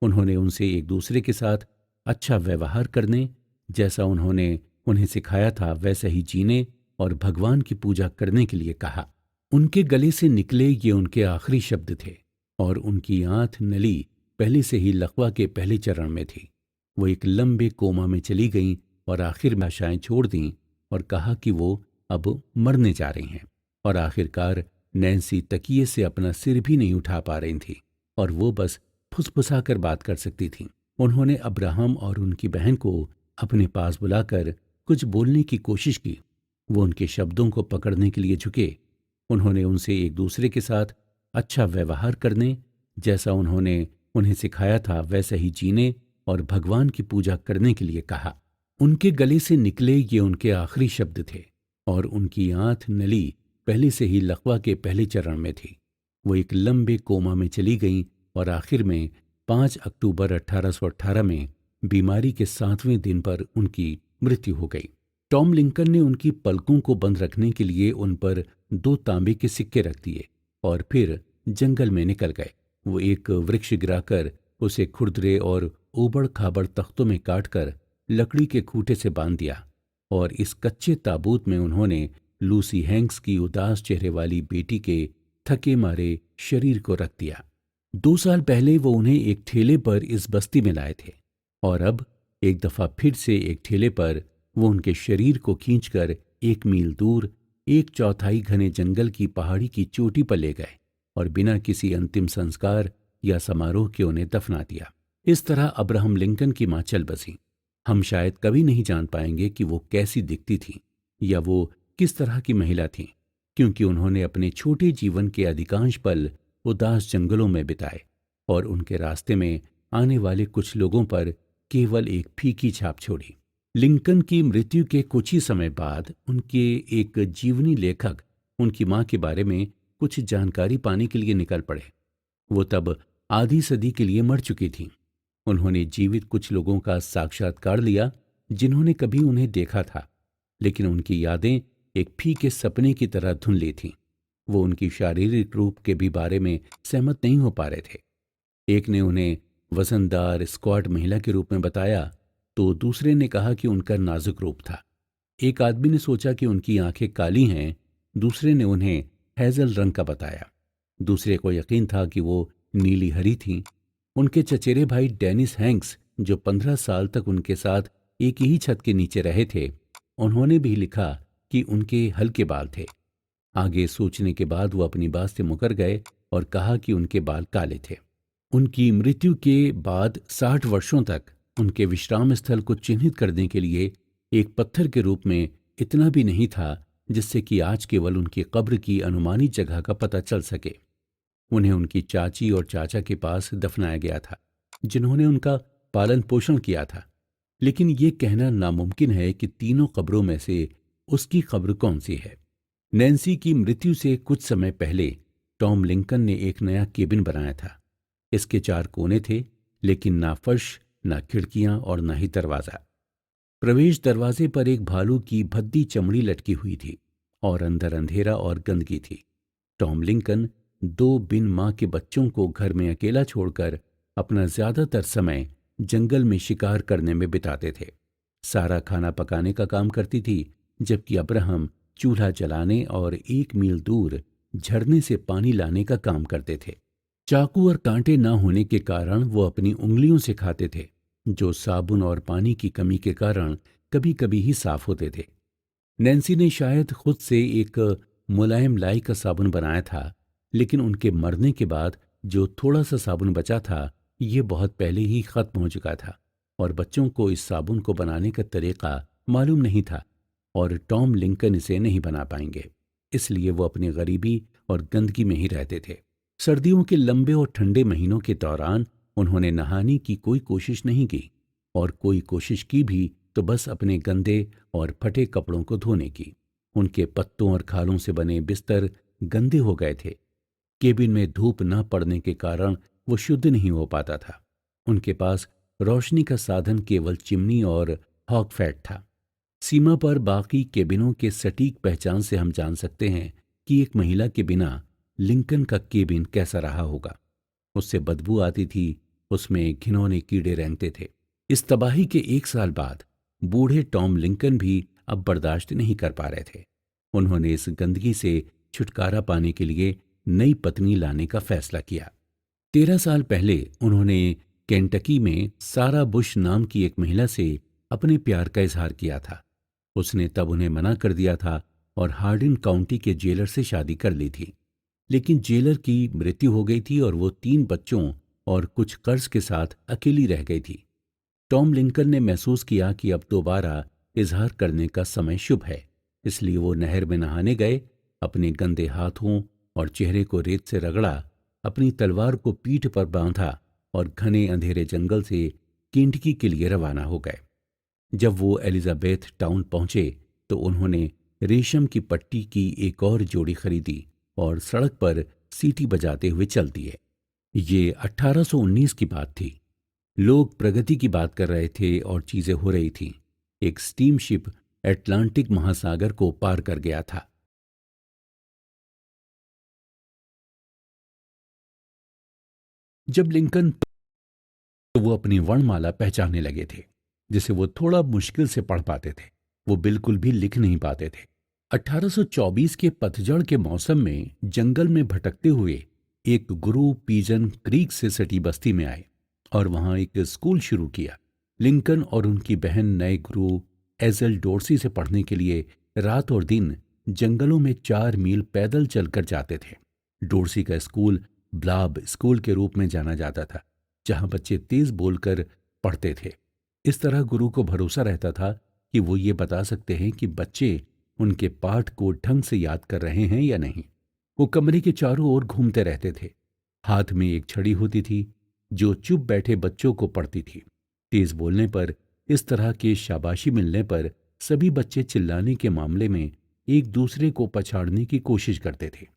उन्होंने उनसे एक दूसरे के साथ अच्छा व्यवहार करने, जैसा उन्होंने उन्हें सिखाया था वैसा ही जीने और भगवान की पूजा करने के लिए कहा। उनके गले से निकले ये उनके आखिरी शब्द थे। और उनकी आंख नली पहले से ही लकवा के पहले चरण में थी। वो एक लंबे कोमा में चली गईं और आखिर में आशाएं छोड़ दीं और कहा कि वो अब मरने जा रही हैं। और आखिरकार नैन्सी तकिए से अपना सिर भी नहीं उठा पा रही थी और वो बस फुसफुसा कर बात कर सकती थी। उन्होंने अब्राहम और उनकी बहन को अपने पास बुलाकर कुछ बोलने की कोशिश की। वो उनके शब्दों को पकड़ने के लिए झुके। उन्होंने उनसे एक दूसरे के साथ अच्छा व्यवहार करने, जैसा उन्होंने उन्हें सिखाया था वैसा ही जीने और भगवान की पूजा करने के लिए कहा। उनके गले से निकले ये उनके आखिरी शब्द थे और उनकी आंख नली पहले से ही लकवा के पहले चरण में थी। वो एक लंबे कोमा में चली गईं और आखिर में 5 अक्टूबर 1818 में बीमारी के 7वें दिन पर उनकी मृत्यु हो गई। टॉम लिंकन ने उनकी पलकों को बंद रखने के लिए उन पर 2 तांबे के सिक्के रख दिए और फिर जंगल में निकल गए। वो एक वृक्ष गिराकर उसे खुरदरे और ऊबड़ खाबड़ तख्तों में काटकर लकड़ी के खूंटे से बांध दिया और इस कच्चे ताबूत में उन्होंने लूसी हैंक्स की उदास चेहरे वाली बेटी के थके मारे शरीर को रख दिया। 2 साल पहले वो उन्हें एक ठेले पर इस बस्ती में लाए थे और अब एक दफा फिर से एक ठेले पर वो उनके शरीर को खींचकर 1 मील दूर 1/4 घने जंगल की पहाड़ी की चोटी पर ले गए और बिना किसी अंतिम संस्कार या समारोह के उन्हें दफना दिया। इस तरह अब्राहम लिंकन की मां चल बसी। हम शायद कभी नहीं जान पाएंगे कि वो कैसी दिखती थी या वो किस तरह की महिला थी, क्योंकि उन्होंने अपने छोटे जीवन के अधिकांश पल उदास जंगलों में बिताए और उनके रास्ते में आने वाले कुछ लोगों पर केवल एक फीकी छाप छोड़ी। लिंकन की मृत्यु के कुछ ही समय बाद उनके एक जीवनी लेखक उनकी मां के बारे में कुछ जानकारी पाने के लिए निकल पड़े। वो तब आधी सदी के लिए मर चुकी थीं। उन्होंने जीवित कुछ लोगों का साक्षात्कार लिया जिन्होंने कभी उन्हें देखा था, लेकिन उनकी यादें एक फीके सपने की तरह धुंधली थीं। वो उनकी शारीरिक रूप के भी बारे में सहमत नहीं हो पा रहे थे। एक ने उन्हें वजनदार स्क्वाट महिला के रूप में बताया तो दूसरे ने कहा कि उनका नाजुक रूप था। एक आदमी ने सोचा कि उनकी आंखें काली हैं, दूसरे ने उन्हें हैजल रंग का बताया। दूसरे को यकीन था कि वो नीली हरी थीं। उनके चचेरे भाई डेनिस हैंक्स, जो 15 साल तक उनके साथ एक ही छत के नीचे रहे थे, उन्होंने भी लिखा कि उनके हल्के बाल थे। आगे सोचने के बाद वो अपनी बात से मुकर गए और कहा कि उनके बाल काले थे। उनकी मृत्यु के बाद 60 वर्षों तक उनके विश्राम स्थल को चिन्हित करने के लिए एक पत्थर के रूप में इतना भी नहीं था जिससे कि आज केवल उनकी कब्र की अनुमानित जगह का पता चल सके। उन्हें उनकी चाची और चाचा के पास दफनाया गया था, जिन्होंने उनका पालन पोषण किया था। लेकिन ये कहना नामुमकिन है कि तीनों कब्रों में से उसकी कब्र कौन सी है। नैन्सी की मृत्यु से कुछ समय पहले टॉम लिंकन ने एक नया केबिन बनाया था। इसके 4 कोने थे, लेकिन ना फर्श, ना खिड़कियां और ना ही दरवाजा। प्रवेश दरवाजे पर एक भालू की भद्दी चमड़ी लटकी हुई थी और अंदर अंधेरा और गंदगी थी। टॉम लिंकन 2 बिन मां के बच्चों को घर में अकेला छोड़कर अपना ज्यादातर समय जंगल में शिकार करने में बिताते थे। सारा खाना पकाने का काम करती थी, जबकि अब्राहम चूल्हा जलाने और 1 मील दूर झरने से पानी लाने का काम करते थे। चाकू और कांटे ना होने के कारण वो अपनी उंगलियों से खाते थे, जो साबुन और पानी की कमी के कारण कभी कभी ही साफ होते थे। नैन्सी ने शायद खुद से एक मुलायम लाई का साबुन बनाया था, लेकिन उनके मरने के बाद जो थोड़ा सा साबुन बचा था ये बहुत पहले ही खत्म हो चुका था और बच्चों को इस साबुन को बनाने का तरीका मालूम नहीं था और टॉम लिंकन इसे नहीं बना पाएंगे। इसलिए वो अपनी गरीबी और गंदगी में ही रहते थे। सर्दियों के लंबे और ठंडे महीनों के दौरान उन्होंने नहाने की कोई कोशिश नहीं की, और कोई कोशिश की भी तो बस अपने गंदे और फटे कपड़ों को धोने की। उनके पत्तों और खालों से बने बिस्तर गंदे हो गए थे। केबिन में धूप न पड़ने के कारण वो शुद्ध नहीं हो पाता था। उनके पास रोशनी का साधन केवल चिमनी और हॉग फैट था। सीमा पर बाकी केबिनों के सटीक पहचान से हम जान सकते हैं कि एक महिला के बिना लिंकन का केबिन कैसा रहा होगा। उससे बदबू आती थी, उसमें घिनौने कीड़े रेंगते थे। इस तबाही के 1 साल बाद बूढ़े टॉम लिंकन भी अब बर्दाश्त नहीं कर पा रहे थे। उन्होंने इस गंदगी से छुटकारा पाने के लिए नई पत्नी लाने का फैसला किया। 13 साल पहले उन्होंने केंटकी में सारा बुश नाम की एक महिला से अपने प्यार का इजहार किया था। उसने तब उन्हें मना कर दिया था और हार्डिन काउंटी के जेलर से शादी कर ली थी। लेकिन जेलर की मृत्यु हो गई थी और वो 3 बच्चों और कुछ कर्ज के साथ अकेली रह गई थी। टॉम लिंकन ने महसूस किया कि अब दोबारा इजहार करने का समय शुभ है, इसलिए वो नहर में नहाने गए, अपने गंदे हाथों और चेहरे को रेत से रगड़ा, अपनी तलवार को पीठ पर बांधा और घने अंधेरे जंगल से केंटकी के लिए रवाना हो गए। जब वो एलिजाबेथ टाउन पहुंचे तो उन्होंने रेशम की पट्टी की एक और जोड़ी खरीदी और सड़क पर सीटी बजाते हुए चल दिए। ये 1819 की बात थी। लोग प्रगति की बात कर रहे थे और चीजें हो रही थीं। एक स्टीमशिप अटलांटिक महासागर को पार कर गया था। जब लिंकन तो वो अपनी वर्णमाला पहचानने लगे थे, जिसे वो थोड़ा मुश्किल से पढ़ पाते थे। वो बिल्कुल भी लिख नहीं पाते थे। 1824 के पतझड़ के मौसम में जंगल में भटकते हुए एक गुरु पीजन क्रीक से सटी बस्ती में आए और वहां एक स्कूल शुरू किया। लिंकन और उनकी बहन नए गुरु एजल डोर्सी से पढ़ने के लिए रात और दिन जंगलों में 4 मील पैदल चलकर जाते थे। डोर्सी का स्कूल ब्लाब स्कूल के रूप में जाना जाता था, जहां बच्चे तेज बोलकर पढ़ते थे। इस तरह गुरु को भरोसा रहता था कि वो ये बता सकते हैं कि बच्चे उनके पाठ को ढंग से याद कर रहे हैं या नहीं। वो कमरे के चारों ओर घूमते रहते थे। हाथ में एक छड़ी होती थी जो चुप बैठे बच्चों को पड़ती थी। तेज बोलने पर, इस तरह के शाबाशी मिलने पर सभी बच्चे चिल्लाने के मामले में एक दूसरे को पछाड़ने की कोशिश करते थे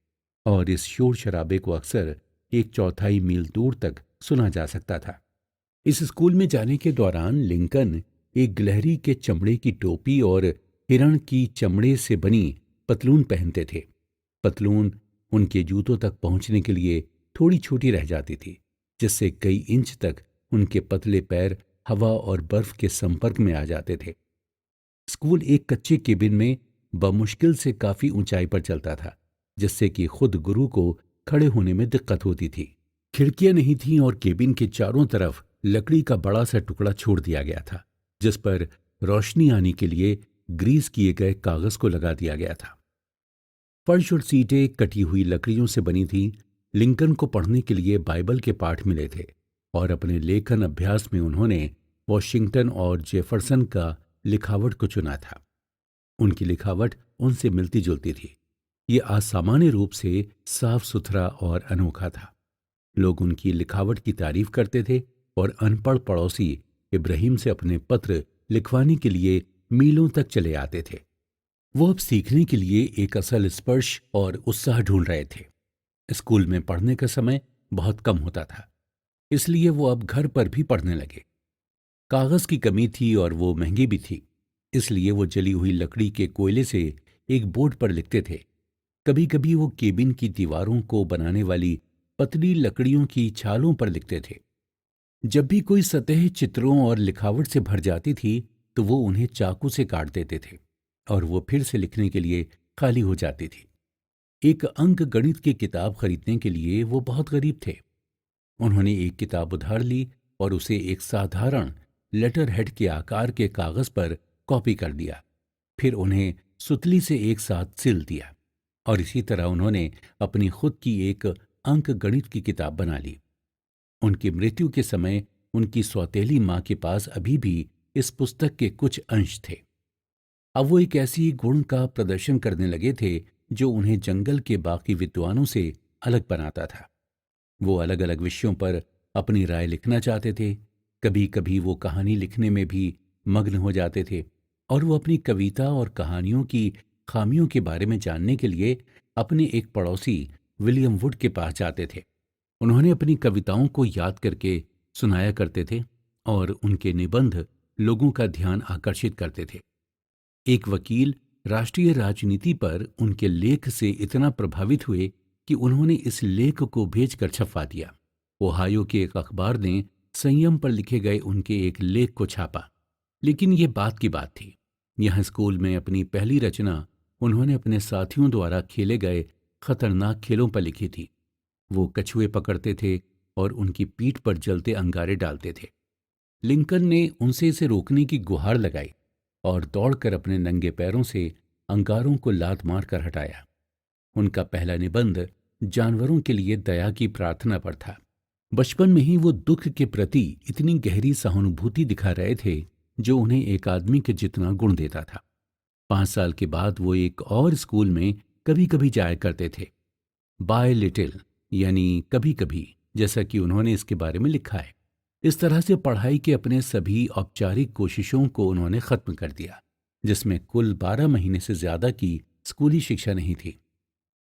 और इस शोर शराबे को अक्सर 1/4 मील दूर तक सुना जा सकता था। इस स्कूल में जाने के दौरान लिंकन एक गिलहरी के चमड़े की टोपी और हिरण की चमड़े से बनी पतलून पहनते थे। पतलून उनके जूतों तक पहुंचने के लिए थोड़ी छोटी रह जाती थी, जिससे कई इंच तक उनके पतले पैर हवा और बर्फ के संपर्क में आ जाते थे। स्कूल एक कच्चे केबिन में बमुश्किल से काफी ऊंचाई पर चलता था, जिससे कि खुद गुरु को खड़े होने में दिक्कत होती थी। खिड़कियां नहीं थीं और केबिन के चारों तरफ लकड़ी का बड़ा सा टुकड़ा छोड़ दिया गया था, जिस पर रोशनी आने के लिए ग्रीस किए गए कागज को लगा दिया गया था। फर्श और सीटें कटी हुई लकड़ियों से बनी थीं। लिंकन को पढ़ने के लिए बाइबल के पाठ मिले थे और अपने लेखन अभ्यास में उन्होंने वॉशिंगटन और जेफरसन का लिखावट को चुना था। उनकी लिखावट उनसे मिलती जुलती थी। ये असामान्य रूप से साफ सुथरा और अनोखा था। लोग उनकी लिखावट की तारीफ करते थे और अनपढ़ पड़ोसी इब्राहिम से अपने पत्र लिखवाने के लिए मीलों तक चले आते थे। वो अब सीखने के लिए एक असल स्पर्श और उत्साह ढूंढ रहे थे। स्कूल में पढ़ने का समय बहुत कम होता था, इसलिए वो अब घर पर भी पढ़ने लगे। कागज की कमी थी और वो महंगी भी थी, इसलिए वो जली हुई लकड़ी के कोयले से एक बोर्ड पर लिखते थे। कभी कभी वो केबिन की दीवारों को बनाने वाली पतली लकड़ियों की छालों पर लिखते थे। जब भी कोई सतह चित्रों और लिखावट से भर जाती थी तो वो उन्हें चाकू से काट देते थे और वो फिर से लिखने के लिए खाली हो जाती थी। एक अंक गणित की किताब खरीदने के लिए वो बहुत गरीब थे। उन्होंने एक किताब उधार ली और उसे एक साधारण लेटर हेड के आकार के कागज पर कॉपी कर दिया। फिर उन्हें सुतली से एक साथ सिल दिया और इसी तरह उन्होंने अपनी खुद की एक अंक गणित की किताब बना ली। उनकी मृत्यु के समय उनकी सौतेली मां के पास अभी भी इस पुस्तक के कुछ अंश थे। अब वो एक ऐसी गुण का प्रदर्शन करने लगे थे जो उन्हें जंगल के बाकी विद्वानों से अलग बनाता था। वो अलग अलग विषयों पर अपनी राय लिखना चाहते थे। कभी कभी वो कहानी लिखने में भी मग्न हो जाते थे और वो अपनी कविता और कहानियों की खामियों के बारे में जानने के लिए अपने एक पड़ोसी विलियम वुड के पास जाते थे। उन्होंने अपनी कविताओं को याद करके सुनाया करते थे और उनके निबंध लोगों का ध्यान आकर्षित करते थे। एक वकील राष्ट्रीय राजनीति पर उनके लेख से इतना प्रभावित हुए कि उन्होंने इस लेख को भेजकर छपवा दिया। ओहायो के एक अखबार ने संयम पर लिखे गए उनके एक लेख को छापा। लेकिन ये बात की बात थी। यहाँ स्कूल में अपनी पहली रचना उन्होंने अपने साथियों द्वारा खेले गए खतरनाक खेलों पर लिखी थी। वो कछुए पकड़ते थे और उनकी पीठ पर जलते अंगारे डालते थे। लिंकन ने उनसे इसे रोकने की गुहार लगाई और दौड़कर अपने नंगे पैरों से अंगारों को लात मारकर हटाया। उनका पहला निबंध जानवरों के लिए दया की प्रार्थना पर था। बचपन में ही वो दुख के प्रति इतनी गहरी सहानुभूति दिखा रहे थे जो उन्हें एक आदमी के जितना गुण देता था। 5 साल के बाद वो एक और स्कूल में कभी कभी जाया करते थे, बाय लिटिल यानी कभी कभी, जैसा कि उन्होंने इसके बारे में लिखा है। इस तरह से पढ़ाई के अपने सभी औपचारिक कोशिशों को उन्होंने खत्म कर दिया, जिसमें कुल 12 महीने से ज्यादा की स्कूली शिक्षा नहीं थी।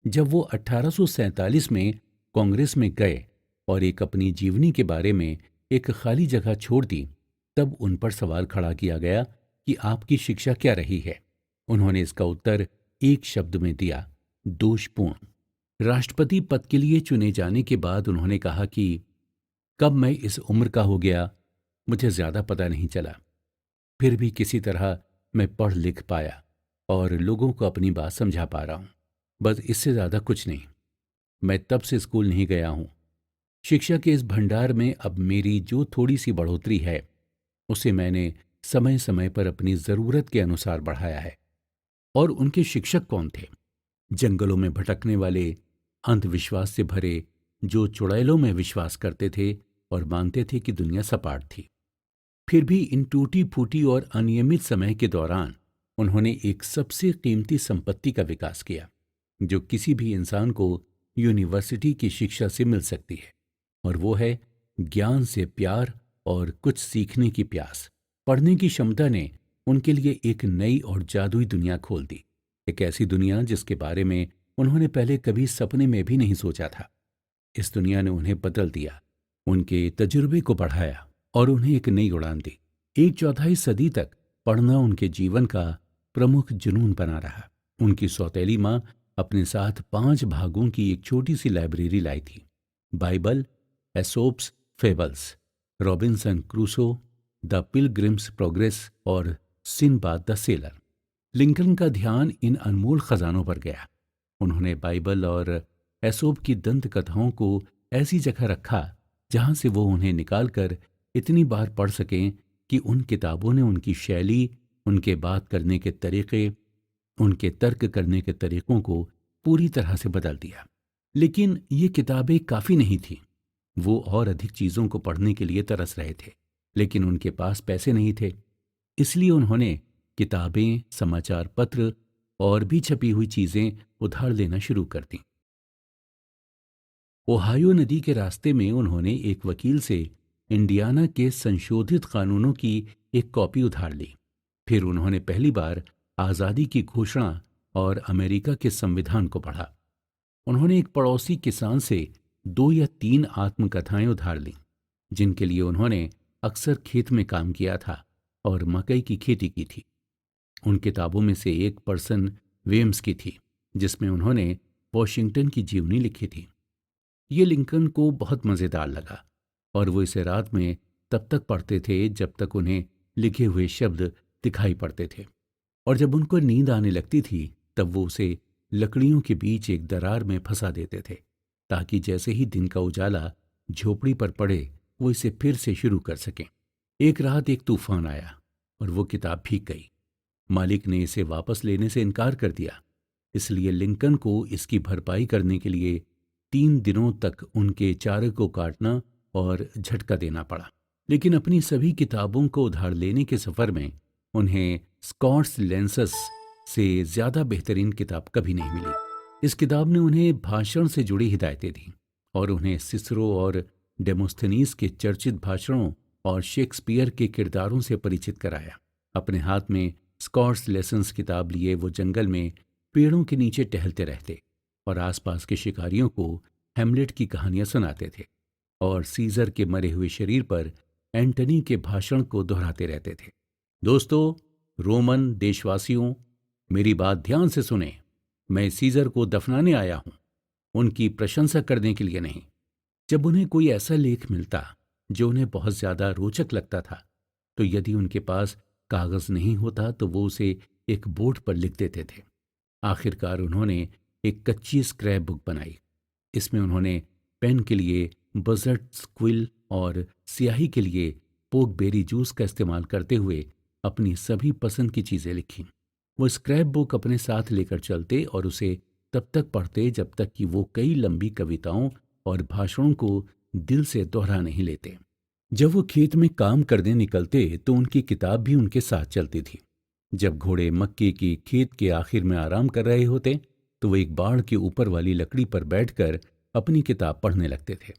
जब वो 1847 में कांग्रेस में गए और एक अपनी जीवनी के बारे में एक खाली जगह छोड़ दी, तब उन पर सवाल खड़ा किया गया कि आपकी शिक्षा क्या रही है। उन्होंने इसका उत्तर एक शब्द में दिया, दोषपूर्ण। राष्ट्रपति पद के लिए चुने जाने के बाद उन्होंने कहा कि कब मैं इस उम्र का हो गया मुझे ज्यादा पता नहीं चला, फिर भी किसी तरह मैं पढ़ लिख पाया और लोगों को अपनी बात समझा पा रहा हूं, बस इससे ज्यादा कुछ नहीं। मैं तब से स्कूल नहीं गया हूं। शिक्षा के इस भंडार में अब मेरी जो थोड़ी सी बढ़ोतरी है उसे मैंने समय समय पर अपनी जरूरत के अनुसार बढ़ाया है। और उनके शिक्षक कौन थे? जंगलों में भटकने वाले, अंधविश्वास से भरे, जो चुड़ैलों में विश्वास करते थे और मानते थे कि दुनिया सपाट थी। फिर भी इन टूटी फूटी और अनियमित समय के दौरान उन्होंने एक सबसे कीमती संपत्ति का विकास किया जो किसी भी इंसान को यूनिवर्सिटी की शिक्षा से मिल सकती है, और वो है ज्ञान से प्यार और कुछ सीखने की प्यास। पढ़ने की क्षमता ने उनके लिए एक नई और जादुई दुनिया खोल दी, एक ऐसी दुनिया जिसके बारे में उन्होंने पहले कभी सपने में भी नहीं सोचा था। इस दुनिया ने उन्हें बदल दिया, उनके तजुर्बे को बढ़ाया और उन्हें एक नई उड़ान दी। 1/4 सदी तक पढ़ना उनके जीवन का प्रमुख जुनून बना रहा। उनकी सौतेली माँ अपने साथ 5 भागों की एक छोटी सी लाइब्रेरी लाई थी। Bible, Aesop's Fables, Robinson Crusoe, the Pilgrim's Progress और सिनबाद द सेलर। लिंकन का ध्यान इन अनमोल खजानों पर गया। उन्होंने बाइबल और एसोप की दंत कथाओं को ऐसी जगह रखा जहां से वो उन्हें निकालकर इतनी बार पढ़ सकें कि उन किताबों ने उनकी शैली, उनके बात करने के तरीके, उनके तर्क करने के तरीकों को पूरी तरह से बदल दिया। लेकिन ये किताबें काफी नहीं थीं। वो और अधिक चीजों को पढ़ने के लिए तरस रहे थे, लेकिन उनके पास पैसे नहीं थे। इसलिए उन्होंने किताबें, समाचार पत्र और भी छपी हुई चीजें उधार लेना शुरू कर दी। ओहायो नदी के रास्ते में उन्होंने एक वकील से इंडियाना के संशोधित कानूनों की एक कॉपी उधार ली। फिर उन्होंने पहली बार आजादी की घोषणा और अमेरिका के संविधान को पढ़ा। उन्होंने एक पड़ोसी किसान से 2 या 3 आत्मकथाएं उधार लीं, जिनके लिए उन्होंने अक्सर खेत में काम किया था और मकई की खेती की थी। उन किताबों में से एक पर्सन वेम्स की थी, जिसमें उन्होंने वॉशिंगटन की जीवनी लिखी थी। ये लिंकन को बहुत मज़ेदार लगा और वो इसे रात में तब तक पढ़ते थे जब तक उन्हें लिखे हुए शब्द दिखाई पड़ते थे, और जब उनको नींद आने लगती थी तब वो उसे लकड़ियों के बीच एक दरार में फंसा देते थे, ताकि जैसे ही दिन का उजाला झोपड़ी पर पड़े वो इसे फिर से शुरू कर सकें। एक रात एक तूफान आया और वो किताब भीग गई। मालिक ने इसे वापस लेने से इनकार कर दिया, इसलिए लिंकन को इसकी भरपाई करने के लिए 3 दिनों तक उनके चारे को काटना और झटका देना पड़ा। लेकिन अपनी सभी किताबों को उधार लेने के सफर में उन्हें स्कॉट्स लेंसस से ज्यादा बेहतरीन किताब कभी नहीं मिली। इस किताब ने उन्हें भाषण से जुड़ी हिदायतें दी और उन्हें सिसरो और डेमोस्थेनीस के चर्चित भाषणों और शेक्सपियर के किरदारों से परिचित कराया। अपने हाथ में स्कॉट्स लेसन्स किताब लिए वो जंगल में पेड़ों के नीचे टहलते रहते और आसपास के शिकारियों को हैमलेट की कहानियां सुनाते थे और सीजर के मरे हुए शरीर पर एंटनी के भाषण को दोहराते रहते थे। दोस्तों, रोमन देशवासियों, मेरी बात ध्यान से सुने। मैं सीजर को दफनाने आया हूं, उनकी प्रशंसा करने के लिए नहीं। जब उन्हें कोई ऐसा लेख मिलता जो उन्हें बहुत ज्यादा रोचक लगता था, तो यदि उनके पास कागज नहीं होता तो वो उसे एक बोर्ड पर लिख देते थे। आखिरकार उन्होंने एक कच्ची स्क्रैप बुक बनाई। इसमें उन्होंने पेन के लिए बजट क्विल और स्याही के लिए पोकबेरी जूस का इस्तेमाल करते हुए अपनी सभी पसंद की चीज़ें लिखीं। वो स्क्रैप बुक अपने साथ लेकर चलते और उसे तब तक पढ़ते जब तक कि वो कई लंबी कविताओं और भाषणों को दिल से दोहरा नहीं लेते। जब वो खेत में काम करने निकलते तो उनकी किताब भी उनके साथ चलती थी। जब घोड़े मक्के की खेत के आखिर में आराम कर रहे होते तो वो एक बाड़ के ऊपर वाली लकड़ी पर बैठकर अपनी किताब पढ़ने लगते थे।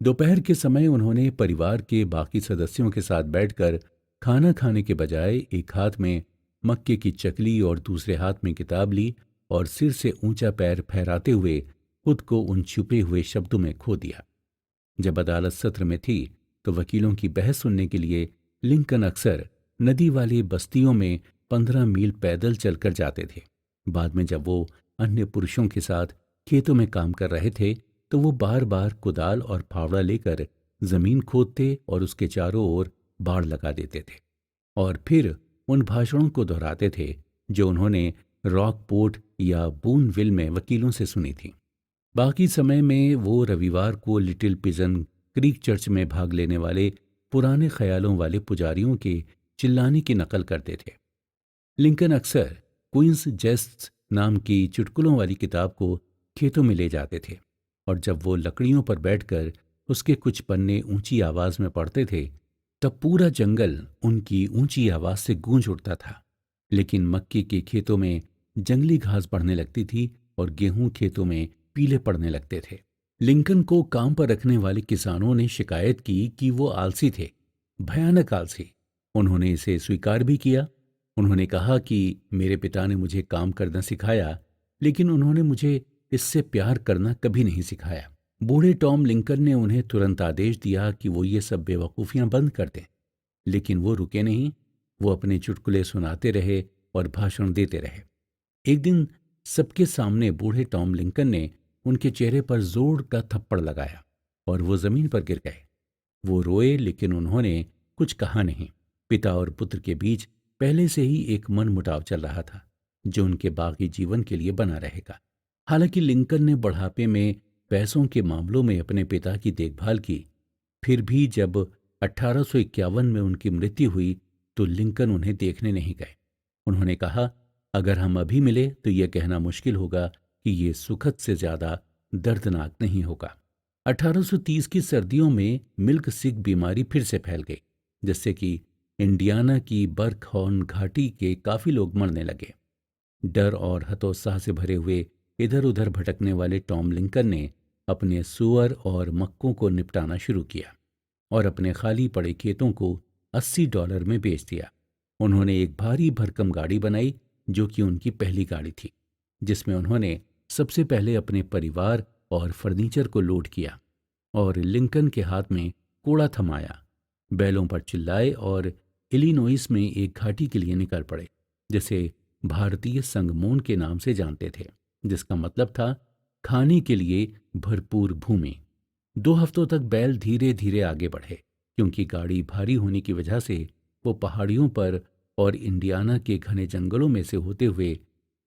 दोपहर के समय उन्होंने परिवार के बाकी सदस्यों के साथ बैठकर खाना खाने के बजाय एक हाथ में मक्के की चकली और दूसरे हाथ में किताब ली और सिर से ऊंचा पैर फहराते हुए खुद को उन छुपे हुए शब्दों में खो दिया। जब अदालत सत्र में थी तो वकीलों की बहस सुनने के लिए लिंकन अक्सर नदी वाली बस्तियों में 15 मील पैदल चलकर जाते थे। बाद में जब वो अन्य पुरुषों के साथ खेतों में काम कर रहे थे तो वो बार बार कुदाल और फावड़ा लेकर जमीन खोदते और उसके चारों ओर बाड़ लगा देते थे और फिर उन भाषणों को दोहराते थे जो उन्होंने रॉकपोर्ट या बूनविल में वकीलों से सुनी थी। बाकी समय में वो रविवार को लिटिल पिजन क्रीक चर्च में भाग लेने वाले पुराने ख्यालों वाले पुजारियों के चिल्लाने की नकल करते थे। लिंकन अक्सर क्वींस जेस्ट्स नाम की चुटकुलों वाली किताब को खेतों में ले जाते थे और जब वो लकड़ियों पर बैठकर उसके कुछ पन्ने ऊंची आवाज में पढ़ते थे तब पूरा जंगल उनकी ऊंची आवाज से गूंज उठता था। लेकिन मक्के के खेतों में जंगली घास बढ़ने लगती थी और गेहूं खेतों में पीले पड़ने लगते थे। लिंकन को काम पर रखने वाले किसानों ने शिकायत की कि वो आलसी थे, भयानक आलसी। उन्होंने इसे स्वीकार भी किया। उन्होंने कहा कि मेरे पिता ने मुझे काम करना सिखाया, लेकिन उन्होंने मुझे इससे प्यार करना कभी नहीं सिखाया। बूढ़े टॉम लिंकन ने उन्हें तुरंत आदेश दिया कि वो ये सब बेवकूफ़ियां बंद कर दें, लेकिन वो रुके नहीं। वो अपने चुटकुले सुनाते रहे और भाषण देते रहे। एक दिन सबके सामने बूढ़े टॉम लिंकन ने उनके चेहरे पर जोर का थप्पड़ लगाया और वो जमीन पर गिर गए। वो रोए लेकिन उन्होंने कुछ कहा नहीं। पिता और पुत्र के बीच पहले से ही एक मनमुटाव चल रहा था जो उनके बाकी जीवन के लिए बना रहेगा। हालांकि लिंकन ने बुढ़ापे में पैसों के मामलों में अपने पिता की देखभाल की, फिर भी जब 1851 में उनकी मृत्यु हुई तो लिंकन उन्हें देखने नहीं गए। उन्होंने कहा, अगर हम अभी मिले तो यह कहना मुश्किल होगा कि ये सुखद से ज्यादा दर्दनाक नहीं होगा। 1830 की सर्दियों में मिल्क सिक बीमारी फिर से फैल गई, जिससे कि इंडियाना की बर्कहॉर्न घाटी के काफी लोग मरने लगे। डर और हतोत्साह से भरे हुए इधर उधर भटकने वाले टॉम लिंकन ने अपने सुअर और मक्कों को निपटाना शुरू किया और अपने खाली पड़े खेतों को $80 में बेच दिया। उन्होंने एक भारी भरकम गाड़ी बनाई जो कि उनकी पहली गाड़ी थी, जिसमें उन्होंने सबसे पहले अपने परिवार और फर्नीचर को लोड किया और लिंकन के हाथ में कोड़ा थमाया, बैलों पर चिल्लाए और इलिनोइस में एक घाटी के लिए निकल पड़े जिसे भारतीय संगमोन के नाम से जानते थे, जिसका मतलब था खाने के लिए भरपूर भूमि। 2 हफ्तों तक बैल धीरे धीरे आगे बढ़े क्योंकि गाड़ी भारी होने की वजह से वो पहाड़ियों पर और इंडियाना के घने जंगलों में से होते हुए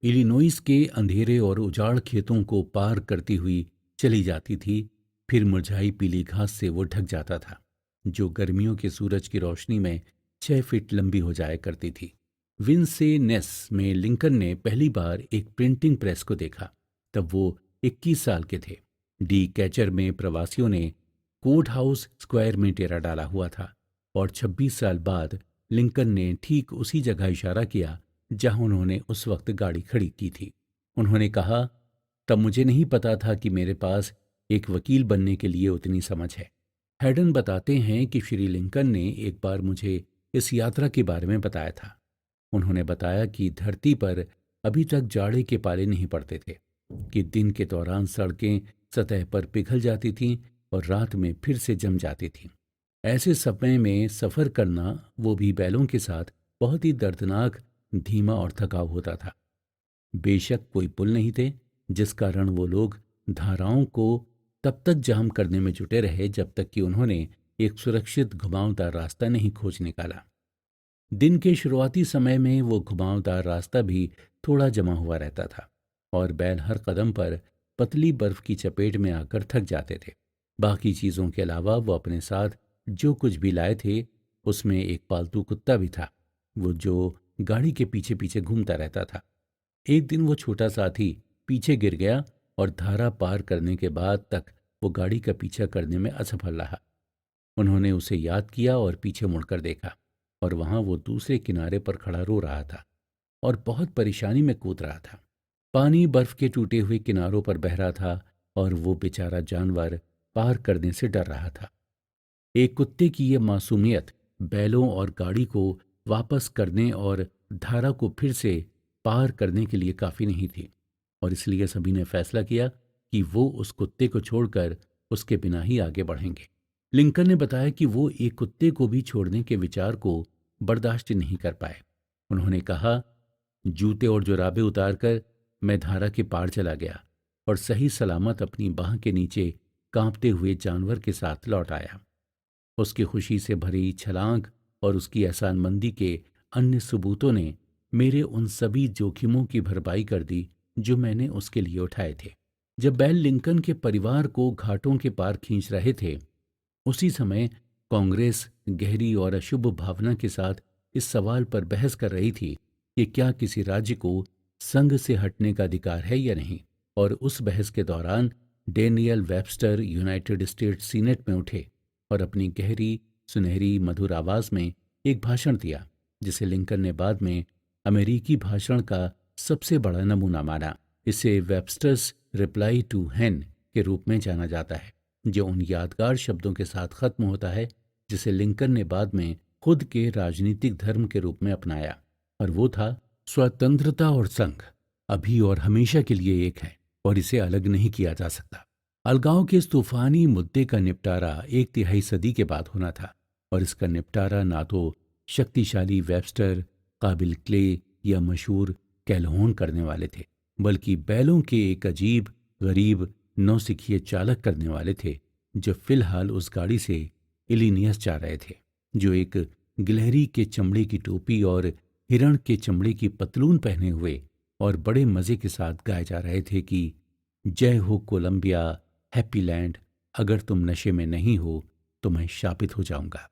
इलिनोइस के अंधेरे और उजाड़ खेतों को पार करती हुई चली जाती थी। फिर मुरझाई पीली घास से वो ढक जाता था जो गर्मियों के सूरज की रोशनी में 6 फीट लंबी हो जाया करती थी। विंसेनेस में लिंकन ने पहली बार एक प्रिंटिंग प्रेस को देखा। तब वो 21 साल के थे। डी कैचर में प्रवासियों ने कोर्ट हाउस स्क्वायर में डेरा डाला हुआ था और 26 साल बाद लिंकन ने ठीक उसी जगह इशारा किया जहां उन्होंने उस वक्त गाड़ी खड़ी की थी। उन्होंने कहा, तब मुझे नहीं पता था कि मेरे पास एक वकील बनने के लिए उतनी समझ है। हैडन बताते हैं कि श्री लिंकन ने एक बार मुझे इस यात्रा के बारे में बताया था। उन्होंने बताया कि धरती पर अभी तक जाड़े के पाले नहीं पड़ते थे, कि दिन के दौरान सड़कें सतह पर पिघल जाती थीं और रात में फिर से जम जाती थीं। ऐसे समय में सफ़र करना, वो भी बैलों के साथ, बहुत ही दर्दनाक, धीमा और थकाऊ होता था। बेशक कोई पुल नहीं थे, जिस कारण वो लोग धाराओं को तब तक जाम करने में जुटे रहे जब तक कि उन्होंने एक सुरक्षित घुमावदार रास्ता नहीं खोज निकाला। दिन के शुरुआती समय में वो घुमावदार रास्ता भी थोड़ा जमा हुआ रहता था और बैल हर कदम पर पतली बर्फ की चपेट में आकर थक जाते थे। बाकी चीज़ों के अलावा वो अपने साथ जो कुछ भी लाए थे उसमें एक पालतू कुत्ता भी था, वो जो गाड़ी के पीछे पीछे घूमता रहता था। एक दिन वो छोटा साथी पीछे गिर गया और धारा पार करने के बाद तक वो गाड़ी का पीछा करने में असफल रहा। उन्होंने उसे याद किया और पीछे मुड़कर देखा, और वहां वो दूसरे किनारे पर खड़ा रो रहा था और बहुत परेशानी में कूद रहा था। पानी बर्फ के टूटे हुए किनारों पर बह रहा था और वो बेचारा जानवर पार करने से डर रहा था। एक कुत्ते की ये मासूमियत बैलों और गाड़ी को वापस करने और धारा को फिर से पार करने के लिए काफी नहीं थी, और इसलिए सभी ने फैसला किया कि वो उस कुत्ते को छोड़कर उसके बिना ही आगे बढ़ेंगे। लिंकन ने बताया कि वो एक कुत्ते को भी छोड़ने के विचार को बर्दाश्त नहीं कर पाए। उन्होंने कहा, जूते और जुराबे उतारकर मैं धारा के पार चला गया और सही सलामत अपनी बाह के नीचे कांपते हुए जानवर के साथ लौट आया। उसकी खुशी से भरी छलांग और उसकी एहसानमंदी के अन्य सबूतों ने मेरे उन सभी जोखिमों की भरपाई कर दी जो मैंने उसके लिए उठाए थे। जब बैल लिंकन के परिवार को घाटों के पार खींच रहे थे, उसी समय कांग्रेस गहरी और अशुभ भावना के साथ इस सवाल पर बहस कर रही थी कि क्या किसी राज्य को संघ से हटने का अधिकार है या नहीं। और उस बहस के दौरान Daniel Webster United states senate में उठे और अपनी गहरी सुनहरी मधुर आवाज में एक भाषण दिया, जिसे लिंकन ने बाद में अमेरिकी भाषण का सबसे बड़ा नमूना माना। इसे वेबस्टर्स रिप्लाई टू हेन के रूप में जाना जाता है, जो उन यादगार शब्दों के साथ खत्म होता है जिसे लिंकन ने बाद में खुद के राजनीतिक धर्म के रूप में अपनाया, और वो था, स्वतंत्रता और संघ अभी और हमेशा के लिए एक है और इसे अलग नहीं किया जा सकता। अलगाव के इस तूफानी मुद्दे का निपटारा एक तिहाई सदी के बाद होना था, और इसका निपटारा ना तो शक्तिशाली वेबस्टर, काबिल क्ले या मशहूर कैलहोन करने वाले थे, बल्कि बैलों के एक अजीब गरीब नौसिखिए चालक करने वाले थे, जो फिलहाल उस गाड़ी से इलिनियस जा रहे थे, जो एक गिलहरी के चमड़े की टोपी और हिरण के चमड़े की पतलून पहने हुए और बड़े मजे के साथ गाए जा रहे थे कि जय हो कोलंबिया, हैप्पी लैंड, अगर तुम नशे में नहीं हो तो मैं शापित हो जाऊंगा।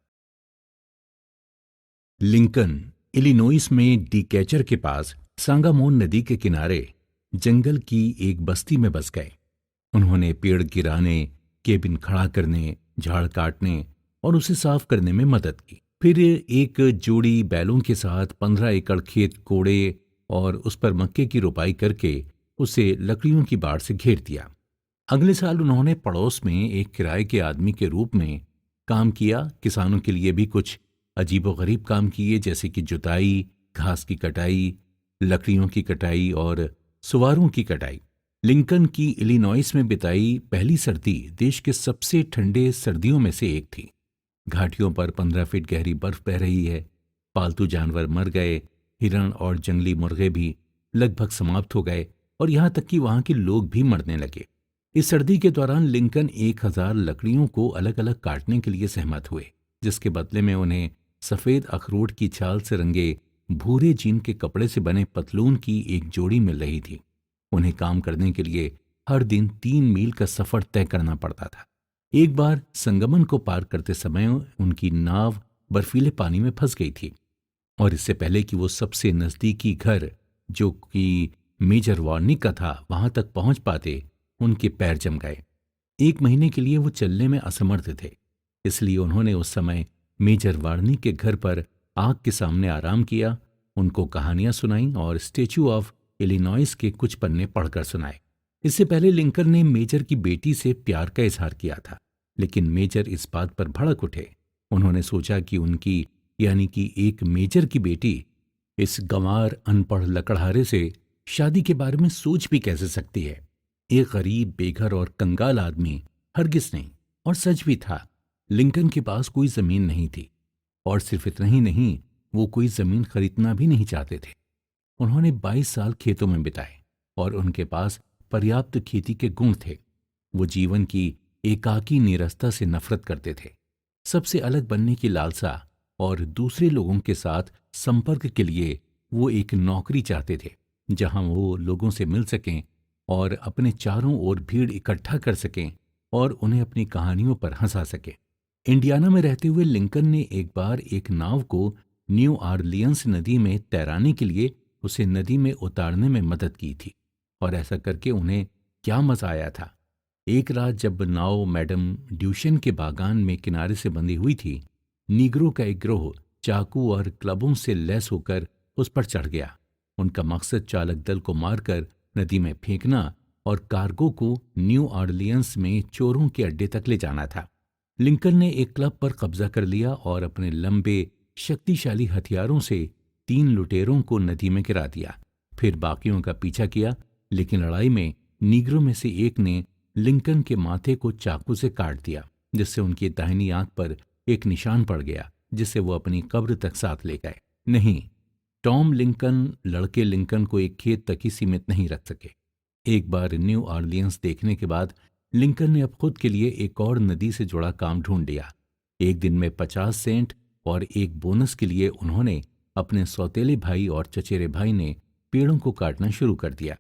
लिंकन इलिनोइस में डीकैचर के पास सांगामोन नदी के किनारे जंगल की एक बस्ती में बस गए। उन्होंने पेड़ गिराने, केबिन खड़ा करने, झाड़ काटने और उसे साफ करने में मदद की। फिर एक जोड़ी बैलों के साथ 15 एकड़ खेत कोड़े और उस पर मक्के की रोपाई करके उसे लकड़ियों की बाड़ से घेर दिया। अगले साल उन्होंने पड़ोस में एक किराए के आदमी के रूप में काम किया। किसानों के लिए भी कुछ अजीबोगरीब काम किए, जैसे कि जुताई, घास की कटाई, लकड़ियों की कटाई और सुवारों की कटाई। लिंकन की इलिनॉइस में बिताई पहली सर्दी देश के सबसे ठंडे सर्दियों में से एक थी। घाटियों पर 15 फीट गहरी बर्फ बह रही है। पालतू जानवर मर गए, हिरण और जंगली मुर्गे भी लगभग समाप्त हो गए, और यहां तक कि वहां के लोग भी मरने लगे। इस सर्दी के दौरान लिंकन 1000 लकड़ियों को अलग अलग काटने के लिए सहमत हुए, जिसके बदले में उन्हें सफेद अखरोट की छाल से रंगे भूरे जीन के कपड़े से बने पतलून की एक जोड़ी मिल रही थी। उन्हें काम करने के लिए हर दिन 3 मील का सफर तय करना पड़ता था। एक बार संगमन को पार करते समय उनकी नाव बर्फीले पानी में फंस गई थी, और इससे पहले कि वो सबसे नजदीकी घर, जो कि मेजर वार्निक का था, वहां तक पहुंच पाते, उनके पैर जम गए। 1 महीने के लिए वो चलने में असमर्थ थे, इसलिए उन्होंने उस समय मेजर वार्निक के घर पर आग के सामने आराम किया, उनको कहानियां सुनाई और स्टेच्यू ऑफ इलिनॉइस के कुछ पन्ने पढ़कर सुनाए। इससे पहले लिंकन ने मेजर की बेटी से प्यार का इजहार किया था, लेकिन मेजर इस बात पर भड़क उठे। उन्होंने सोचा कि उनकी, यानी कि एक मेजर की बेटी, इस गंवार अनपढ़ लकड़हारे से शादी के बारे में सोच भी कैसे सकती है। एक गरीब, बेघर और कंगाल आदमी, हरगिज नहीं। और सच भी था, लिंकन के पास कोई जमीन नहीं थी, और सिर्फ इतना ही नहीं, वो कोई जमीन खरीदना भी नहीं चाहते थे। उन्होंने 22 साल खेतों में बिताए और उनके पास पर्याप्त खेती के गुण थे। वो जीवन की एकाकी नीरसता से नफरत करते थे, सबसे अलग बनने की लालसा, और दूसरे लोगों के साथ संपर्क के लिए वो एक नौकरी चाहते थे जहां वो लोगों से मिल सकें और अपने चारों ओर भीड़ इकट्ठा कर सकें और उन्हें अपनी कहानियों पर हंसा सके। इंडियाना में रहते हुए लिंकन ने एक बार एक नाव को न्यू ऑरलियंस नदी में तैराने के लिए उसे नदी में उतारने में मदद की थी, और ऐसा करके उन्हें क्या मजा आया था। एक रात जब नाव मैडम ड्यूशन के बागान में किनारे से बंधी हुई थी, नीग्रो का एक गिरोह चाकू और क्लबों से लैस होकर उस पर चढ़ गया। उनका मकसद चालक दल को मारकर नदी में फेंकना और कार्गो को न्यू ऑरलियंस में चोरों के अड्डे तक ले जाना था। लिंकन ने एक क्लब पर कब्जा कर लिया और अपने लंबे शक्तिशाली हथियारों से 3 लुटेरों को नदी में गिरा दिया। फिर बाकियों का पीछा किया, लेकिन लड़ाई में नीग्रो में से एक ने लिंकन के माथे को चाकू से काट दिया, जिससे उनकी दाहिनी आंख पर एक निशान पड़ गया, जिसे वो अपनी कब्र तक साथ ले गए। नहीं, टॉम लिंकन लड़के लिंकन को एक खेत तक ही सीमित नहीं रख सके। एक बार न्यू ऑरलियंस देखने के बाद लिंकन ने अब खुद के लिए एक और नदी से जुड़ा काम ढूंढ लिया। एक दिन में 50 सेंट और एक बोनस के लिए उन्होंने अपने सौतेले भाई और चचेरे भाई ने पेड़ों को काटना शुरू कर दिया।